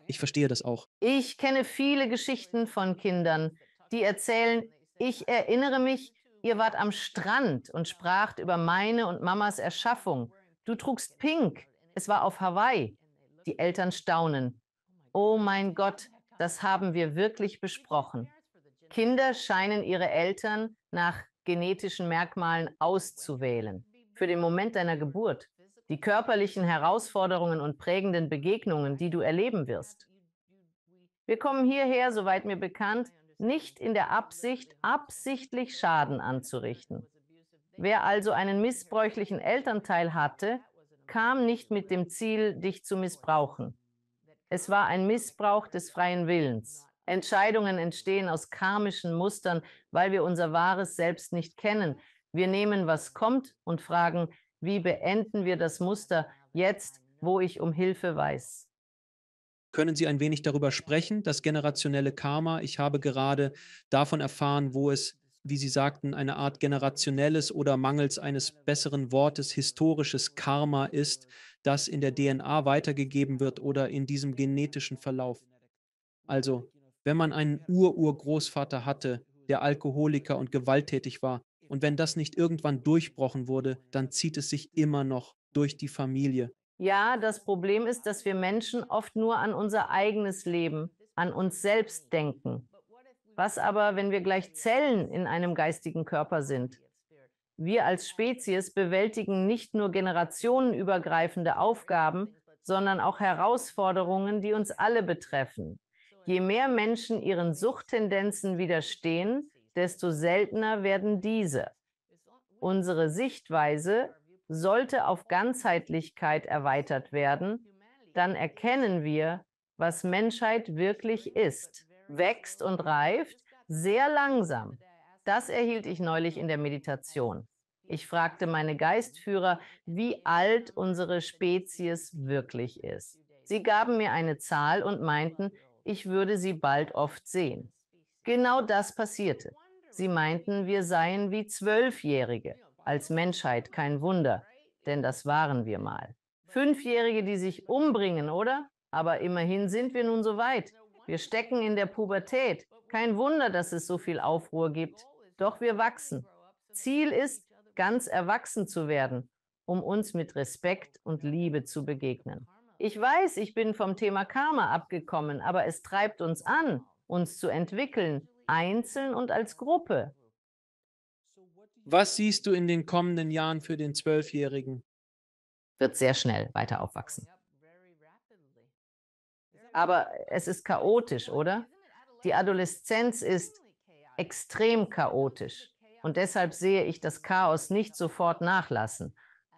Ich verstehe das auch. Ich kenne viele Geschichten von Kindern, die erzählen, ich erinnere mich, ihr wart am Strand und spracht über meine und Mamas Erschaffung. Du trugst pink. Es war auf Hawaii. Die Eltern staunen. Oh mein Gott, das haben wir wirklich besprochen. Kinder scheinen ihre Eltern nach genetischen Merkmalen auszuwählen. Für den Moment deiner Geburt. Die körperlichen Herausforderungen und prägenden Begegnungen, die du erleben wirst. Wir kommen hierher, soweit mir bekannt, nicht in der Absicht, absichtlich Schaden anzurichten. Wer also einen missbräuchlichen Elternteil hatte, kam nicht mit dem Ziel, dich zu missbrauchen. Es war ein Missbrauch des freien Willens. Entscheidungen entstehen aus karmischen Mustern, weil wir unser wahres Selbst nicht kennen. Wir nehmen, was kommt und fragen, wie beenden wir das Muster jetzt, wo ich um Hilfe weiß? Können Sie ein wenig darüber sprechen, das generationelle Karma? Ich habe gerade davon erfahren, wo es, wie Sie sagten, eine Art generationelles oder mangels eines besseren Wortes historisches Karma ist, das in der DNA weitergegeben wird oder in diesem genetischen Verlauf. Also, wenn man einen Urgroßvater hatte, der Alkoholiker und gewalttätig war, und wenn das nicht irgendwann durchbrochen wurde, dann zieht es sich immer noch durch die Familie. Ja, das Problem ist, dass wir Menschen oft nur an unser eigenes Leben, an uns selbst denken. Was aber, wenn wir gleich Zellen in einem geistigen Körper sind? Wir als Spezies bewältigen nicht nur generationenübergreifende Aufgaben, sondern auch Herausforderungen, die uns alle betreffen. Je mehr Menschen ihren Suchttendenzen widerstehen, desto seltener werden diese. Unsere Sichtweise sollte auf Ganzheitlichkeit erweitert werden, dann erkennen wir, was Menschheit wirklich ist, wächst und reift sehr langsam. Das erhielt ich neulich in der Meditation. Ich fragte meine Geistführer, wie alt unsere Spezies wirklich ist. Sie gaben mir eine Zahl und meinten, ich würde sie bald oft sehen. Genau das passierte. Sie meinten, wir seien wie Zwölfjährige. Als Menschheit kein Wunder, denn das waren wir mal. Fünfjährige, die sich umbringen, oder? Aber immerhin sind wir nun so weit. Wir stecken in der Pubertät. Kein Wunder, dass es so viel Aufruhr gibt. Doch wir wachsen. Ziel ist, ganz erwachsen zu werden, um uns mit Respekt und Liebe zu begegnen. Ich weiß, ich bin vom Thema Karma abgekommen, aber es treibt uns an, uns zu entwickeln, einzeln und als Gruppe. Was siehst du in den kommenden Jahren für den Zwölfjährigen? Wird sehr schnell weiter aufwachsen. Aber es ist chaotisch, oder? Die Adoleszenz ist extrem chaotisch. Und deshalb sehe ich das Chaos nicht sofort nachlassen.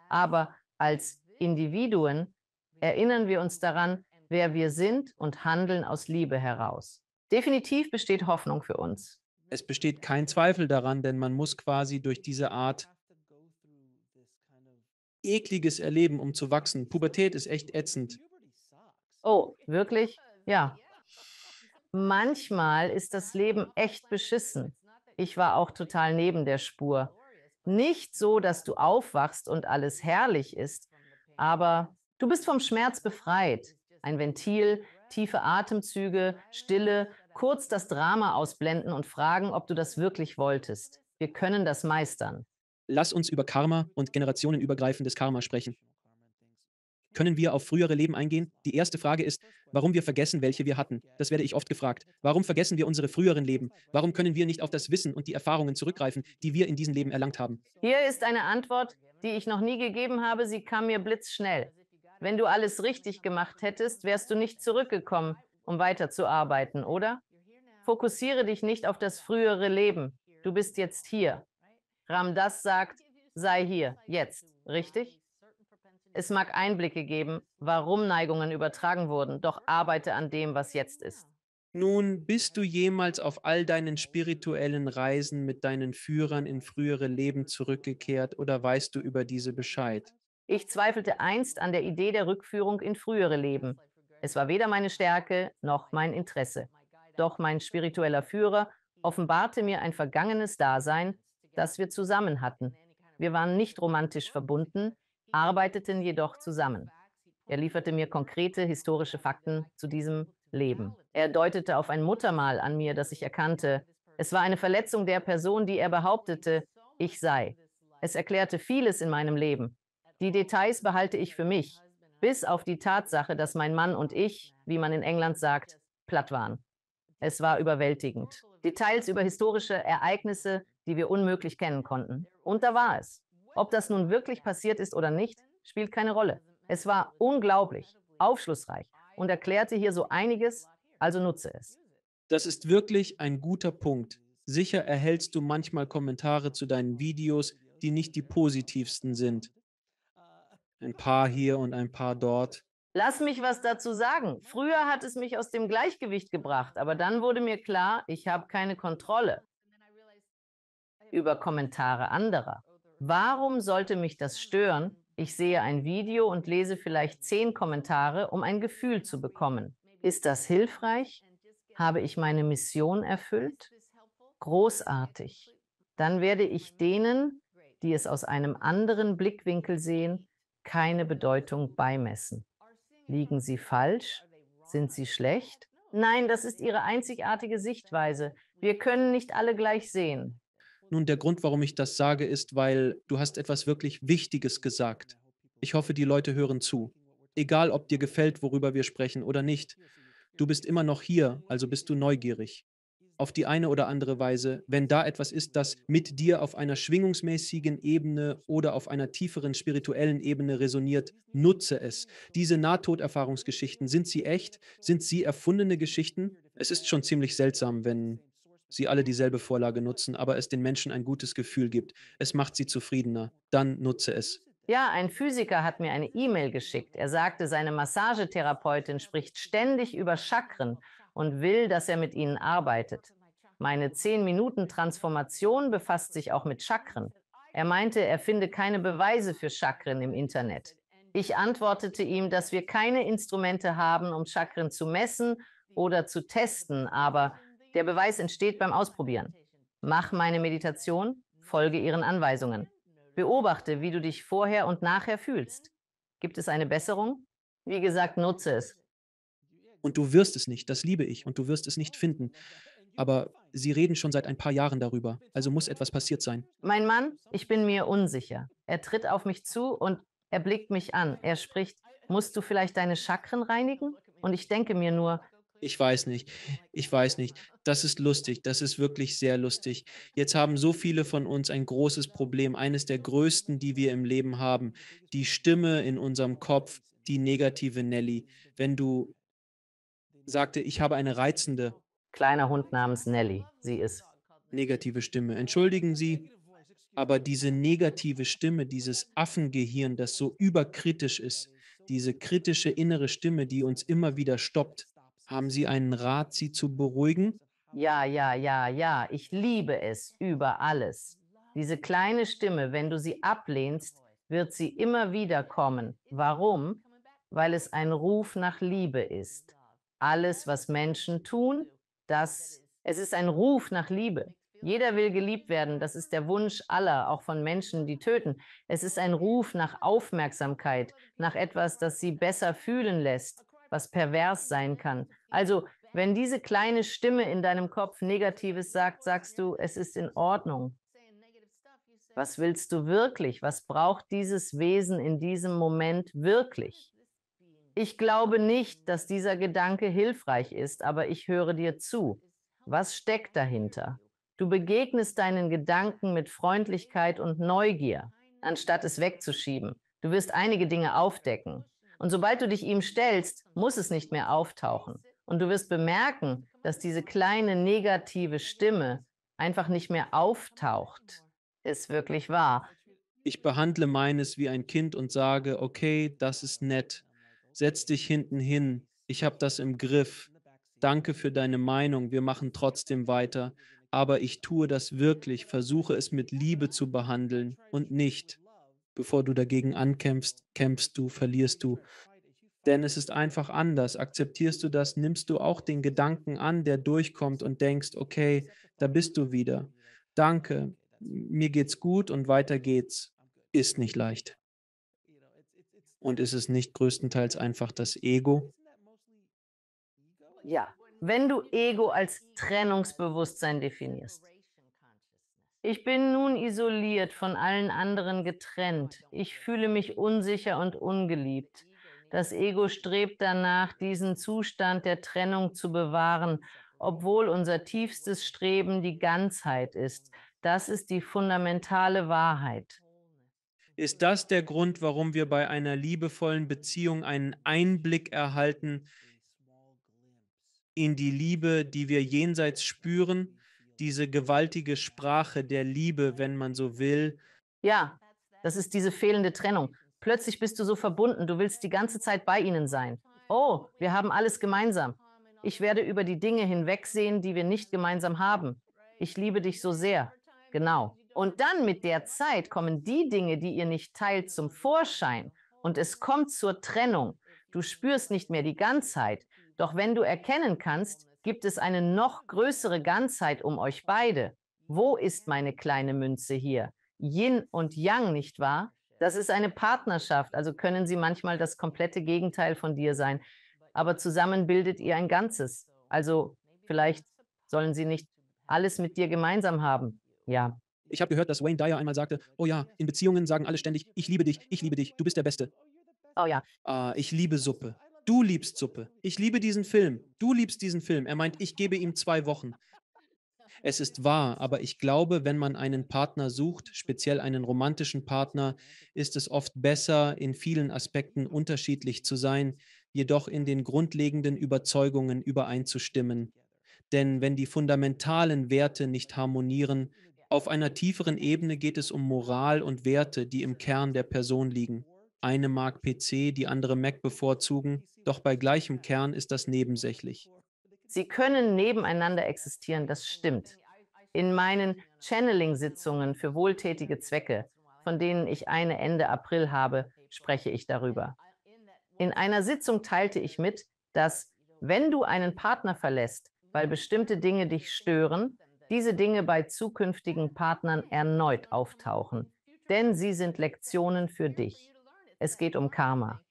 Aber als Individuen erinnern wir uns daran, wer wir sind und handeln aus Liebe heraus. Definitiv besteht Hoffnung für uns. Es besteht kein Zweifel daran, denn man muss quasi durch diese Art ekliges erleben, um zu wachsen. Pubertät ist echt ätzend. Oh, wirklich? Ja. Manchmal ist das Leben echt beschissen. Ich war auch total neben der Spur. Nicht so, dass du aufwachst und alles herrlich ist, aber du bist vom Schmerz befreit. Ein Ventil, tiefe Atemzüge, Stille, kurz das Drama ausblenden und fragen, ob du das wirklich wolltest. Wir können das meistern. Lass uns über Karma und generationenübergreifendes Karma sprechen. Können wir auf frühere Leben eingehen? Die erste Frage ist, warum wir vergessen, welche wir hatten. Das werde ich oft gefragt. Warum vergessen wir unsere früheren Leben? Warum können wir nicht auf das Wissen und die Erfahrungen zurückgreifen, die wir in diesen Leben erlangt haben? Hier ist eine Antwort, die ich noch nie gegeben habe. Sie kam mir blitzschnell. Wenn du alles richtig gemacht hättest, wärst du nicht zurückgekommen, um weiterzuarbeiten, oder? Fokussiere dich nicht auf das frühere Leben. Du bist jetzt hier. Ram Dass sagt, sei hier, jetzt, richtig? Es mag Einblicke geben, warum Neigungen übertragen wurden, doch arbeite an dem, was jetzt ist. Nun, bist du jemals auf all deinen spirituellen Reisen mit deinen Führern in frühere Leben zurückgekehrt oder weißt du über diese Bescheid? Ich zweifelte einst an der Idee der Rückführung in frühere Leben. Es war weder meine Stärke noch mein Interesse. Doch mein spiritueller Führer offenbarte mir ein vergangenes Dasein, das wir zusammen hatten. Wir waren nicht romantisch verbunden, arbeiteten jedoch zusammen. Er lieferte mir konkrete historische Fakten zu diesem Leben. Er deutete auf ein Muttermal an mir, das ich erkannte. Es war eine Verletzung der Person, die er behauptete, ich sei. Es erklärte vieles in meinem Leben. Die Details behalte ich für mich, bis auf die Tatsache, dass mein Mann und ich, wie man in England sagt, platt waren. Es war überwältigend. Details über historische Ereignisse, die wir unmöglich kennen konnten. Und da war es. Ob das nun wirklich passiert ist oder nicht, spielt keine Rolle. Es war unglaublich, aufschlussreich und erklärte hier so einiges, also nutze es. Das ist wirklich ein guter Punkt. Sicher erhältst du manchmal Kommentare zu deinen Videos, die nicht die positivsten sind. Ein paar hier und ein paar dort. Lass mich was dazu sagen. Früher hat es mich aus dem Gleichgewicht gebracht, aber dann wurde mir klar, ich habe keine Kontrolle über Kommentare anderer. Warum sollte mich das stören? Ich sehe ein Video und lese vielleicht 10 Kommentare, um ein Gefühl zu bekommen. Ist das hilfreich? Habe ich meine Mission erfüllt? Großartig. Dann werde ich denen, die es aus einem anderen Blickwinkel sehen, keine Bedeutung beimessen. Liegen sie falsch? Sind sie schlecht? Nein, das ist ihre einzigartige Sichtweise. Wir können nicht alle gleich sehen. Nun, der Grund, warum ich das sage, ist, weil du hast etwas wirklich Wichtiges gesagt. Ich hoffe, die Leute hören zu. Egal, ob dir gefällt, worüber wir sprechen oder nicht. Du bist immer noch hier, also bist du neugierig. Auf die eine oder andere Weise, wenn da etwas ist, das mit dir auf einer schwingungsmäßigen Ebene oder auf einer tieferen spirituellen Ebene resoniert, nutze es. Diese Nahtoderfahrungsgeschichten, sind sie echt? Sind sie erfundene Geschichten? Es ist schon ziemlich seltsam, wenn sie alle dieselbe Vorlage nutzen, aber es den Menschen ein gutes Gefühl gibt. Es macht sie zufriedener. Dann nutze es. Ja, ein Physiker hat mir eine E-Mail geschickt. Er sagte, seine Massagetherapeutin spricht ständig über Chakren und will, dass er mit ihnen arbeitet. Meine 10-Minuten-Transformation befasst sich auch mit Chakren. Er meinte, er finde keine Beweise für Chakren im Internet. Ich antwortete ihm, dass wir keine Instrumente haben, um Chakren zu messen oder zu testen, aber der Beweis entsteht beim Ausprobieren. Mach meine Meditation, folge ihren Anweisungen. Beobachte, wie du dich vorher und nachher fühlst. Gibt es eine Besserung? Wie gesagt, nutze es. Und du wirst es nicht, das liebe ich, und du wirst es nicht finden. aber Sie reden schon seit ein paar Jahren darüber, also muss etwas passiert sein. Mein Mann, ich bin mir unsicher. Er tritt auf mich zu und er blickt mich an. Er spricht, musst du vielleicht deine Chakren reinigen? Und ich denke mir nur, Ich weiß nicht. Ich weiß nicht. Das ist lustig. Das ist wirklich sehr lustig. Jetzt haben so viele von uns ein großes Problem, eines der größten, die wir im Leben haben. Die Stimme in unserem Kopf, die negative Nelly. Wenn du sagte, ich habe eine reizende kleiner Hund namens Nelly, sie ist. negative Stimme. Entschuldigen Sie, aber diese negative Stimme, dieses Affengehirn, das so überkritisch ist, diese kritische innere Stimme, die uns immer wieder stoppt, haben Sie einen Rat, sie zu beruhigen? Ja, ja, ja, ja, ich liebe es über alles. Diese kleine Stimme, wenn du sie ablehnst, wird sie immer wieder kommen. Warum? Weil es ein Ruf nach Liebe ist. Alles, was Menschen tun, es ist ein Ruf nach Liebe. Jeder will geliebt werden. Das ist der Wunsch aller, auch von Menschen, die töten. Es ist ein Ruf nach Aufmerksamkeit, nach etwas, das sie besser fühlen lässt, was pervers sein kann. Also, wenn diese kleine Stimme in deinem Kopf Negatives sagt, sagst du, es ist in Ordnung. Was willst du wirklich? Was braucht dieses Wesen in diesem Moment wirklich? Ich glaube nicht, dass dieser Gedanke hilfreich ist, aber ich höre dir zu. Was steckt dahinter? Du begegnest deinen Gedanken mit Freundlichkeit und Neugier, anstatt es wegzuschieben. Du wirst einige Dinge aufdecken. Und sobald du dich ihm stellst, muss es nicht mehr auftauchen. Und du wirst bemerken, dass diese kleine negative Stimme einfach nicht mehr auftaucht. Ist wirklich wahr. Ich behandle meines wie ein Kind und sage: „Okay, das ist nett. Setz dich hinten hin. Ich habe das im Griff. Danke für deine Meinung. Wir machen trotzdem weiter.“ Aber ich tue das wirklich, versuche es mit Liebe zu behandeln und nicht, bevor du dagegen ankämpfst, kämpfst du, verlierst du. Denn es ist einfach anders. Akzeptierst du das, nimmst du auch den Gedanken an, der durchkommt und denkst: „Okay, da bist du wieder. Danke, mir geht's gut und weiter geht's.“ Ist nicht leicht. Und ist es nicht größtenteils einfach das Ego? Ja, wenn du Ego als Trennungsbewusstsein definierst. Ich bin nun isoliert, von allen anderen getrennt. Ich fühle mich unsicher und ungeliebt. Das Ego strebt danach, diesen Zustand der Trennung zu bewahren, obwohl unser tiefstes Streben die Ganzheit ist. Das ist die fundamentale Wahrheit. Ist das der Grund, warum wir bei einer liebevollen Beziehung einen Einblick erhalten in die Liebe, die wir jenseits spüren? Diese gewaltige Sprache der Liebe, wenn man so will. Ja, das ist diese fehlende Trennung. Plötzlich bist du so verbunden, du willst die ganze Zeit bei ihnen sein. Oh, wir haben alles gemeinsam. Ich werde über die Dinge hinwegsehen, die wir nicht gemeinsam haben. Ich liebe dich so sehr. Genau. Und dann mit der Zeit kommen die Dinge, die ihr nicht teilt, zum Vorschein. Und es kommt zur Trennung. Du spürst nicht mehr die Ganzheit. Doch wenn du erkennen kannst, gibt es eine noch größere Ganzheit um euch beide. Wo ist meine kleine Münze hier? Yin und Yang, nicht wahr? Das ist eine Partnerschaft, also können sie manchmal das komplette Gegenteil von dir sein. Aber zusammen bildet ihr ein Ganzes. Also vielleicht sollen sie nicht alles mit dir gemeinsam haben. Ja. Ich habe gehört, dass Wayne Dyer einmal sagte: „Oh ja, in Beziehungen sagen alle ständig: ich liebe dich, du bist der Beste.“ Oh ja. Ah, ich liebe Suppe. Du liebst Suppe. Ich liebe diesen Film. Du liebst diesen Film. Er meint, ich gebe ihm 2 Wochen. Es ist wahr, aber ich glaube, wenn man einen Partner sucht, speziell einen romantischen Partner, ist es oft besser, in vielen Aspekten unterschiedlich zu sein, jedoch in den grundlegenden Überzeugungen übereinzustimmen. Denn wenn die fundamentalen Werte nicht harmonieren, auf einer tieferen Ebene geht es um Moral und Werte, die im Kern der Person liegen. Eine mag PC, die andere Mac bevorzugen, doch bei gleichem Kern ist das nebensächlich. Sie können nebeneinander existieren, das stimmt. In meinen Channeling-Sitzungen für wohltätige Zwecke, von denen ich eine Ende April habe, spreche ich darüber. In einer Sitzung teilte ich mit, dass, wenn du einen Partner verlässt, weil bestimmte Dinge dich stören, diese Dinge bei zukünftigen Partnern erneut auftauchen. Denn sie sind Lektionen für dich. Es geht um Karma.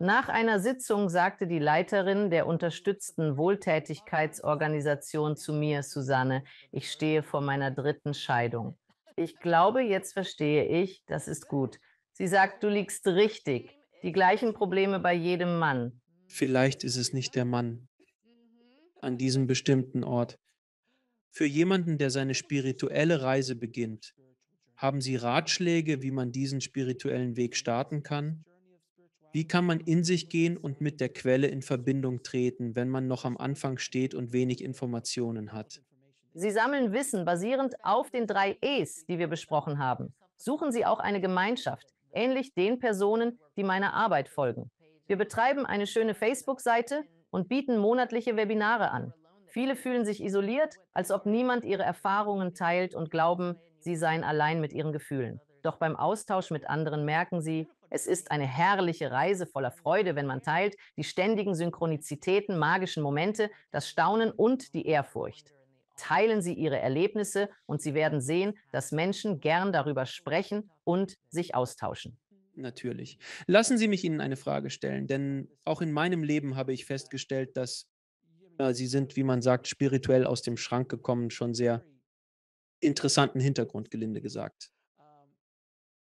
Nach einer Sitzung sagte die Leiterin der unterstützten Wohltätigkeitsorganisation zu mir, Susanne, ich stehe vor meiner dritten Scheidung. Ich glaube, jetzt verstehe ich, das ist gut. Sie sagt, du liegst richtig. Die gleichen Probleme bei jedem Mann. Vielleicht ist es nicht der Mann an diesem bestimmten Ort. Für jemanden, der seine spirituelle Reise beginnt, haben Sie Ratschläge, wie man diesen spirituellen Weg starten kann? Wie kann man in sich gehen und mit der Quelle in Verbindung treten, wenn man noch am Anfang steht und wenig Informationen hat? Sie sammeln Wissen basierend auf den 3 E's, die wir besprochen haben. Suchen Sie auch eine Gemeinschaft, ähnlich den Personen, die meiner Arbeit folgen. Wir betreiben eine schöne Facebook-Seite und bieten monatliche Webinare an. Viele fühlen sich isoliert, als ob niemand ihre Erfahrungen teilt und glauben, sie seien allein mit ihren Gefühlen. Doch beim Austausch mit anderen merken sie, es ist eine herrliche Reise voller Freude, wenn man teilt, die ständigen Synchronizitäten, magischen Momente, das Staunen und die Ehrfurcht. Teilen Sie Ihre Erlebnisse und Sie werden sehen, dass Menschen gern darüber sprechen und sich austauschen. Natürlich. Lassen Sie mich Ihnen eine Frage stellen, denn auch in meinem Leben habe ich festgestellt, dass Sie sind, wie man sagt, spirituell aus dem Schrank gekommen, schon sehr interessanten Hintergrund, gelinde gesagt.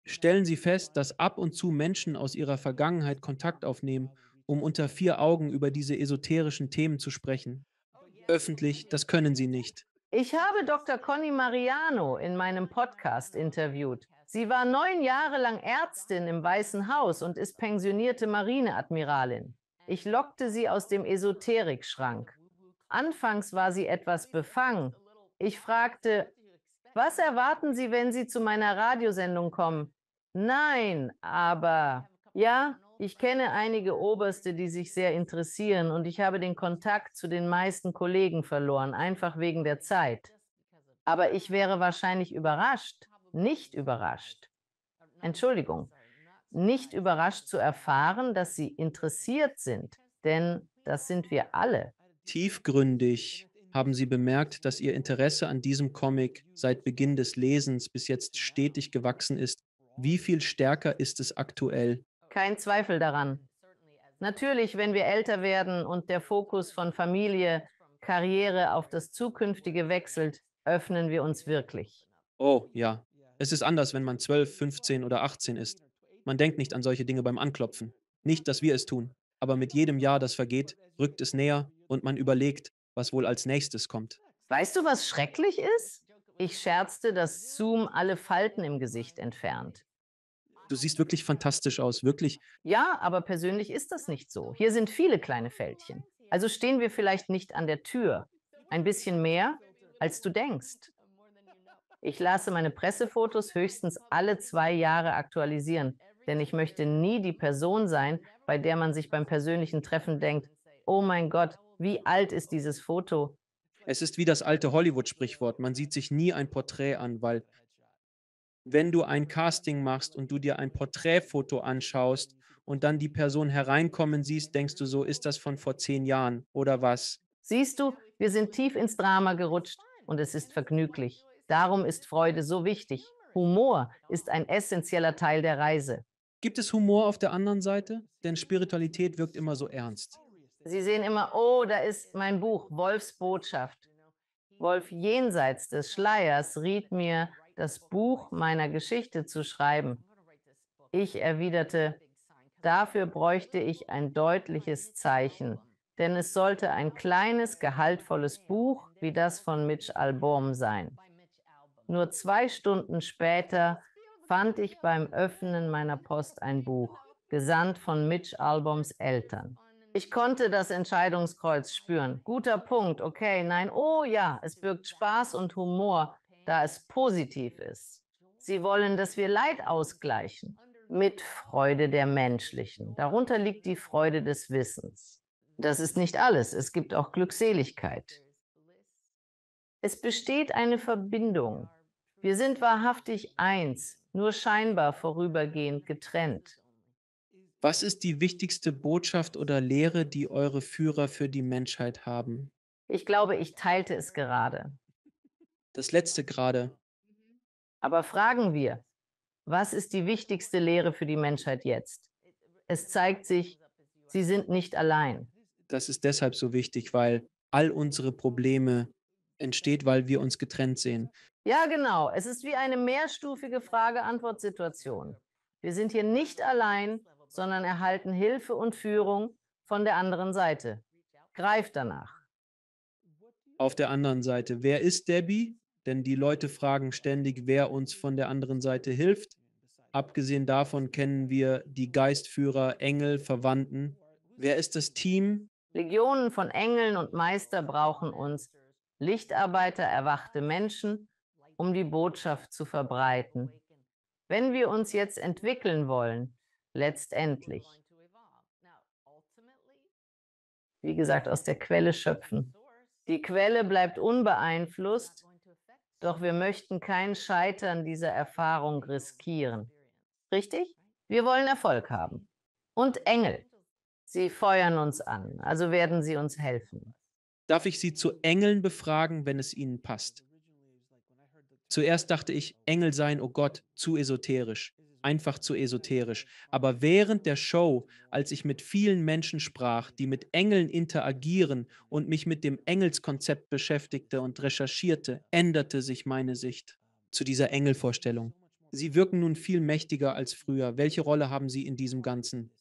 Stellen Sie fest, dass ab und zu Menschen aus ihrer Vergangenheit Kontakt aufnehmen, um unter vier Augen über diese esoterischen Themen zu sprechen. Öffentlich, das können sie nicht. Ich habe Dr. Conny Mariano in meinem Podcast interviewt. Sie war 9 Jahre lang Ärztin im Weißen Haus und ist pensionierte Marineadmiralin. Ich lockte sie aus dem Esoterikschrank. Anfangs war sie etwas befangen. Ich fragte, was erwarten Sie, wenn Sie zu meiner Radiosendung kommen? Nein, aber ja, ich kenne einige Oberste, die sich sehr interessieren und ich habe den Kontakt zu den meisten Kollegen verloren, einfach wegen der Zeit. Aber ich wäre wahrscheinlich überrascht, nicht überrascht, Entschuldigung, nicht überrascht zu erfahren, dass Sie interessiert sind, denn das sind wir alle. Tiefgründig haben sie bemerkt, dass ihr Interesse an diesem Comic seit Beginn des Lesens bis jetzt stetig gewachsen ist. Wie viel stärker ist es aktuell? Kein Zweifel daran. Natürlich, wenn wir älter werden und der Fokus von Familie, Karriere auf das Zukünftige wechselt, öffnen wir uns wirklich. Oh, ja. Es ist anders, wenn man 12, 15 oder 18 ist. Man denkt nicht an solche Dinge beim Anklopfen. Nicht, dass wir es tun. Aber mit jedem Jahr, das vergeht, rückt es näher und man überlegt, was wohl als nächstes kommt. Weißt du, was schrecklich ist? Ich scherzte, dass Zoom alle Falten im Gesicht entfernt. Du siehst wirklich fantastisch aus, wirklich. Ja, aber persönlich ist das nicht so. Hier sind viele kleine Fältchen. Also stehen wir vielleicht nicht an der Tür. Ein bisschen mehr, als du denkst. Ich lasse meine Pressefotos höchstens alle 2 Jahre aktualisieren, denn ich möchte nie die Person sein, bei der man sich beim persönlichen Treffen denkt, oh mein Gott, wie alt ist dieses Foto? Es ist wie das alte Hollywood-Sprichwort. Man sieht sich nie ein Porträt an, weil wenn du ein Casting machst und du dir ein Porträtfoto anschaust und dann die Person hereinkommen siehst, denkst du so, ist das von vor 10 Jahren oder was? Siehst du, wir sind tief ins Drama gerutscht und es ist vergnüglich. Darum ist Freude so wichtig. Humor ist ein essentieller Teil der Reise. Gibt es Humor auf der anderen Seite? Denn Spiritualität wirkt immer so ernst. Sie sehen immer, oh, da ist mein Buch, Wolfs Botschaft. Wolf jenseits des Schleiers riet mir, das Buch meiner Geschichte zu schreiben. Ich erwiderte, dafür bräuchte ich ein deutliches Zeichen, denn es sollte ein kleines, gehaltvolles Buch wie das von Mitch Albom sein. Nur 2 Stunden später fand ich beim Öffnen meiner Post ein Buch, gesandt von Mitch Alboms Eltern. Ich konnte das Entscheidungskreuz spüren. Guter Punkt, okay, nein, oh ja, es birgt Spaß und Humor, da es positiv ist. Sie wollen, dass wir Leid ausgleichen mit Freude der menschlichen. Darunter liegt die Freude des Wissens. Das ist nicht alles, es gibt auch Glückseligkeit. Es besteht eine Verbindung. Wir sind wahrhaftig eins, nur scheinbar vorübergehend getrennt. Was ist die wichtigste Botschaft oder Lehre, die eure Führer für die Menschheit haben? Ich glaube, ich teilte es gerade. Das letzte gerade. Aber fragen wir, was ist die wichtigste Lehre für die Menschheit jetzt? Es zeigt sich, Sie sind nicht allein. Das ist deshalb so wichtig, weil all unsere Probleme entsteht, weil wir uns getrennt sehen. Ja, genau. Es ist wie eine mehrstufige Frage-Antwort-Situation. Wir sind hier nicht allein, sondern erhalten Hilfe und Führung von der anderen Seite. Greift danach. Auf der anderen Seite, wer ist Debbie? Denn die Leute fragen ständig, wer uns von der anderen Seite hilft. Abgesehen davon kennen wir die Geistführer, Engel, Verwandten. Wer ist das Team? Legionen von Engeln und Meister brauchen uns, Lichtarbeiter, erwachte Menschen, um die Botschaft zu verbreiten. Wenn wir uns jetzt entwickeln wollen, letztendlich, wie gesagt, aus der Quelle schöpfen. Die Quelle bleibt unbeeinflusst, doch wir möchten kein Scheitern dieser Erfahrung riskieren. Richtig? Wir wollen Erfolg haben. Und Engel. Sie feuern uns an, also werden sie uns helfen. Darf ich Sie zu Engeln befragen, wenn es Ihnen passt? Zuerst dachte ich, Engel sein, oh Gott, zu esoterisch. Einfach zu esoterisch. Aber während der Show, als ich mit vielen Menschen sprach, die mit Engeln interagieren und mich mit dem Engelskonzept beschäftigte und recherchierte, änderte sich meine Sicht zu dieser Engelvorstellung. Sie wirken nun viel mächtiger als früher. Welche Rolle haben Sie in diesem Ganzen?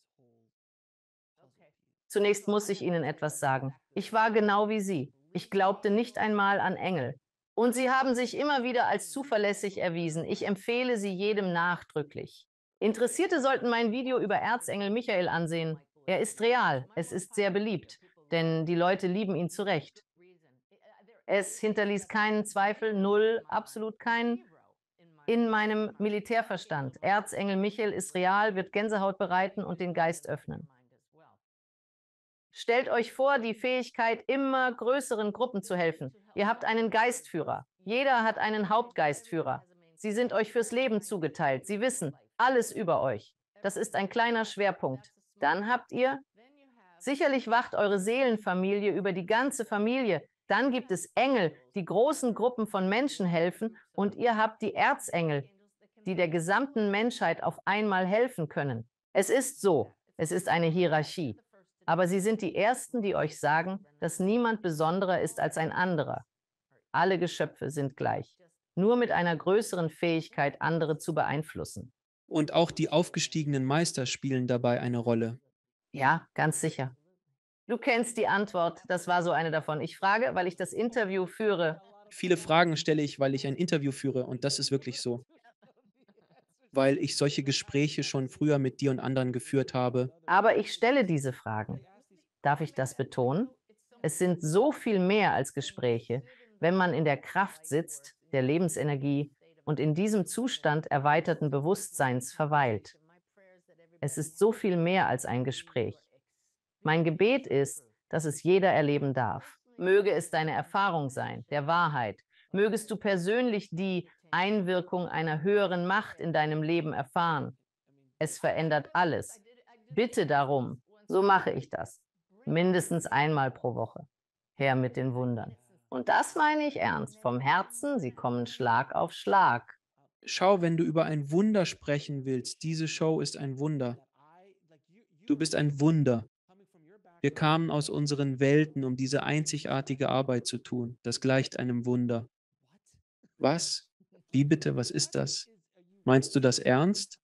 Zunächst muss ich Ihnen etwas sagen. Ich war genau wie Sie. Ich glaubte nicht einmal an Engel. Und sie haben sich immer wieder als zuverlässig erwiesen. Ich empfehle sie jedem nachdrücklich. Interessierte sollten mein Video über Erzengel Michael ansehen. Er ist real. Es ist sehr beliebt, denn die Leute lieben ihn zu Recht. Es hinterließ keinen Zweifel, null, absolut keinen, in meinem Militärverstand. Erzengel Michael ist real, wird Gänsehaut bereiten und den Geist öffnen. Stellt euch vor, die Fähigkeit, immer größeren Gruppen zu helfen. Ihr habt einen Geistführer. Jeder hat einen Hauptgeistführer. Sie sind euch fürs Leben zugeteilt. Sie wissen alles über euch. Das ist ein kleiner Schwerpunkt. Dann habt ihr, sicherlich wacht eure Seelenfamilie über die ganze Familie. Dann gibt es Engel, die großen Gruppen von Menschen helfen. Und ihr habt die Erzengel, die der gesamten Menschheit auf einmal helfen können. Es ist so. Es ist eine Hierarchie. Aber sie sind die Ersten, die euch sagen, dass niemand besonderer ist als ein anderer. Alle Geschöpfe sind gleich, nur mit einer größeren Fähigkeit, andere zu beeinflussen. Und auch die aufgestiegenen Meister spielen dabei eine Rolle. Ja, ganz sicher. Du kennst die Antwort, das war so eine davon. Ich frage, weil ich das Interview führe. Viele Fragen stelle ich, weil ich ein Interview führe und das ist wirklich so. Weil ich solche Gespräche schon früher mit dir und anderen geführt habe. Aber ich stelle diese Fragen. Darf ich das betonen? Es sind so viel mehr als Gespräche, wenn man in der Kraft sitzt, der Lebensenergie und in diesem Zustand erweiterten Bewusstseins verweilt. Es ist so viel mehr als ein Gespräch. Mein Gebet ist, dass es jeder erleben darf. Möge es deine Erfahrung sein, der Wahrheit. Mögest du persönlich die Einwirkung einer höheren Macht in deinem Leben erfahren. Es verändert alles. Bitte darum, so mache ich das. Mindestens einmal pro Woche. Herr mit den Wundern. Und das meine ich ernst. Vom Herzen, sie kommen Schlag auf Schlag. Schau, wenn du über ein Wunder sprechen willst, diese Show ist ein Wunder. Du bist ein Wunder. Wir kamen aus unseren Welten, um diese einzigartige Arbeit zu tun. Das gleicht einem Wunder. Was? Wie bitte? Was ist das? Meinst du das ernst?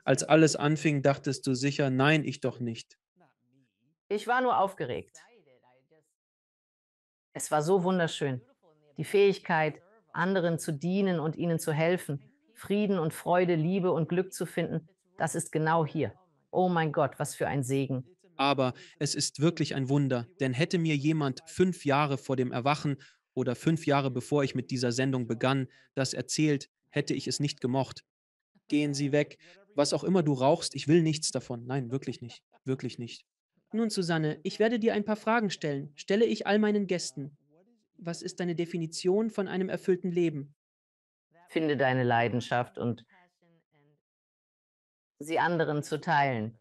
Als alles anfing, dachtest du sicher, nein, ich doch nicht. Ich war nur aufgeregt. Es war so wunderschön. Die Fähigkeit, anderen zu dienen und ihnen zu helfen, Frieden und Freude, Liebe und Glück zu finden, das ist genau hier. Oh mein Gott, was für ein Segen. Aber es ist wirklich ein Wunder, denn hätte mir jemand 5 Jahre vor dem Erwachen oder 5 Jahre bevor ich mit dieser Sendung begann, das erzählt, hätte ich es nicht gemocht. Gehen Sie weg. Was auch immer du rauchst, ich will nichts davon. Nein, wirklich nicht. Wirklich nicht. Nun, Susanne, ich werde dir ein paar Fragen stellen. Stelle ich all meinen Gästen. Was ist deine Definition von einem erfüllten Leben? Finde deine Leidenschaft und sie anderen zu teilen.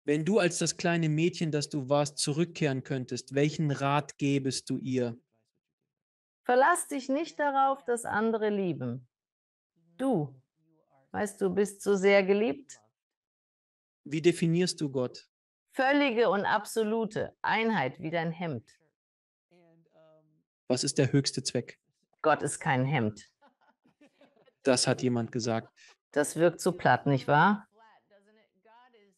Wenn du als das kleine Mädchen, das du warst, zurückkehren könntest, welchen Rat gäbest du ihr? Verlass dich nicht darauf, dass andere lieben. Du, weißt du, bist so sehr geliebt. Wie definierst du Gott? Völlige und absolute Einheit wie dein Hemd. Was ist der höchste Zweck? Gott ist kein Hemd. Das hat jemand gesagt. Das wirkt so platt, nicht wahr?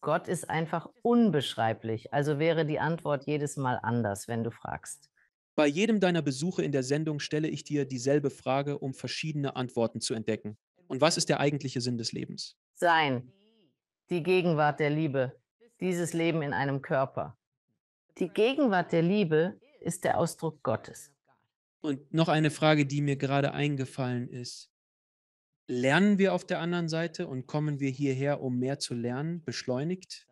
Gott ist einfach unbeschreiblich, also wäre die Antwort jedes Mal anders, wenn du fragst. Bei jedem deiner Besuche in der Sendung stelle ich dir dieselbe Frage, um verschiedene Antworten zu entdecken. Und was ist der eigentliche Sinn des Lebens? Sein, die Gegenwart der Liebe, dieses Leben in einem Körper. Die Gegenwart der Liebe ist der Ausdruck Gottes. Und noch eine Frage, die mir gerade eingefallen ist. Lernen wir auf der anderen Seite und kommen wir hierher, um mehr zu lernen, beschleunigt?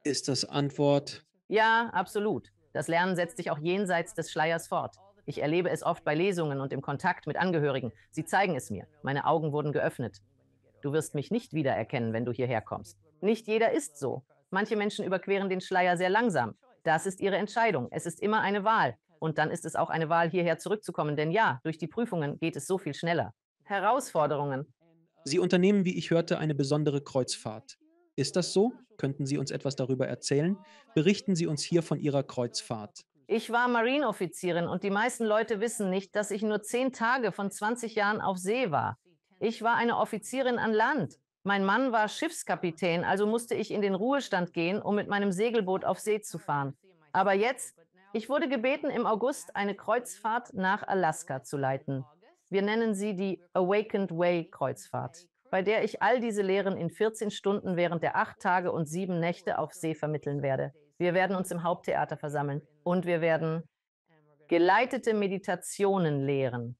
Ist das Antwort? Ja, absolut. Das Lernen setzt sich auch jenseits des Schleiers fort. Ich erlebe es oft bei Lesungen und im Kontakt mit Angehörigen. Sie zeigen es mir. Meine Augen wurden geöffnet. Du wirst mich nicht wiedererkennen, wenn du hierher kommst. Nicht jeder ist so. Manche Menschen überqueren den Schleier sehr langsam. Das ist ihre Entscheidung. Es ist immer eine Wahl. Und dann ist es auch eine Wahl, hierher zurückzukommen. Denn ja, durch die Prüfungen geht es so viel schneller. Herausforderungen. Sie unternehmen, wie ich hörte, eine besondere Kreuzfahrt. Ist das so? Könnten Sie uns etwas darüber erzählen? Berichten Sie uns hier von Ihrer Kreuzfahrt. Ich war Marineoffizierin und die meisten Leute wissen nicht, dass ich nur 10 Tage von 20 Jahren auf See war. Ich war eine Offizierin an Land. Mein Mann war Schiffskapitän, also musste ich in den Ruhestand gehen, um mit meinem Segelboot auf See zu fahren. Aber jetzt, ich wurde gebeten, im August eine Kreuzfahrt nach Alaska zu leiten. Wir nennen sie die Awakened Way Kreuzfahrt, bei der ich all diese Lehren in 14 Stunden während der 8 Tage und 7 Nächte auf See vermitteln werde. Wir werden uns im Haupttheater versammeln und wir werden geleitete Meditationen lehren.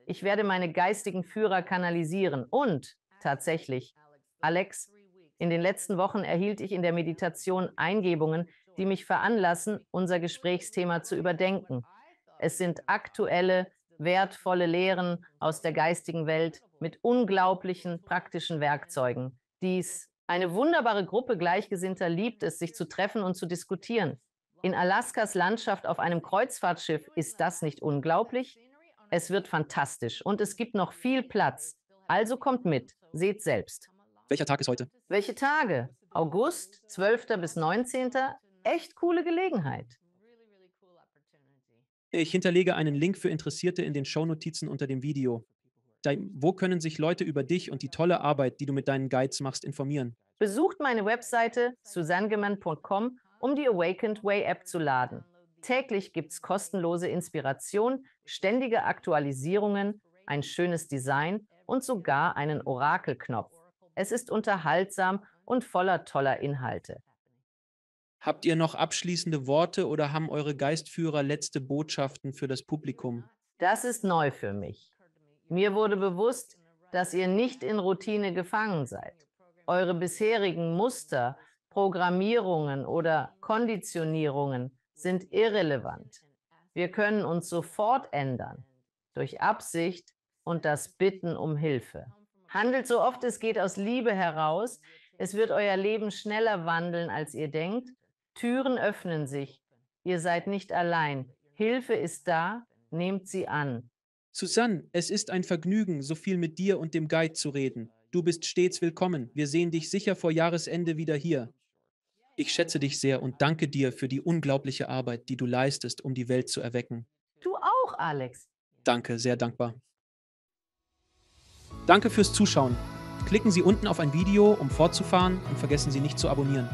Ich werde meine geistigen Führer kanalisieren und tatsächlich, Alex, in den letzten Wochen erhielt ich in der Meditation Eingebungen, die mich veranlassen, unser Gesprächsthema zu überdenken. Es sind aktuelle, wertvolle Lehren aus der geistigen Welt mit unglaublichen praktischen Werkzeugen. Eine wunderbare Gruppe Gleichgesinnter liebt es, sich zu treffen und zu diskutieren. In Alaskas Landschaft auf einem Kreuzfahrtschiff ist das nicht unglaublich? Es wird fantastisch und es gibt noch viel Platz. Also kommt mit, seht selbst. Welcher Tag ist heute? Welche Tage? August, 12. bis 19. Echt coole Gelegenheit. Ich hinterlege einen Link für Interessierte in den Shownotizen unter dem Video. Wo können sich Leute über dich und die tolle Arbeit, die du mit deinen Guides machst, informieren? Besucht meine Webseite susangemann.com, um die Awakened Way App zu laden. Täglich gibt es kostenlose Inspiration, ständige Aktualisierungen, ein schönes Design und sogar einen Orakelknopf. Es ist unterhaltsam und voller toller Inhalte. Habt ihr noch abschließende Worte oder haben eure Geistführer letzte Botschaften für das Publikum? Das ist neu für mich. Mir wurde bewusst, dass ihr nicht in Routine gefangen seid. Eure bisherigen Muster, Programmierungen oder Konditionierungen sind irrelevant. Wir können uns sofort ändern, durch Absicht und das Bitten um Hilfe. Handelt so oft es geht aus Liebe heraus. Es wird euer Leben schneller wandeln, als ihr denkt. Türen öffnen sich. Ihr seid nicht allein. Hilfe ist da. Nehmt sie an. Susanne, es ist ein Vergnügen, so viel mit dir und dem Guide zu reden. Du bist stets willkommen. Wir sehen dich sicher vor Jahresende wieder hier. Ich schätze dich sehr und danke dir für die unglaubliche Arbeit, die du leistest, um die Welt zu erwecken. Du auch, Alex. Danke, sehr dankbar. Danke fürs Zuschauen. Klicken Sie unten auf ein Video, um fortzufahren und vergessen Sie nicht zu abonnieren.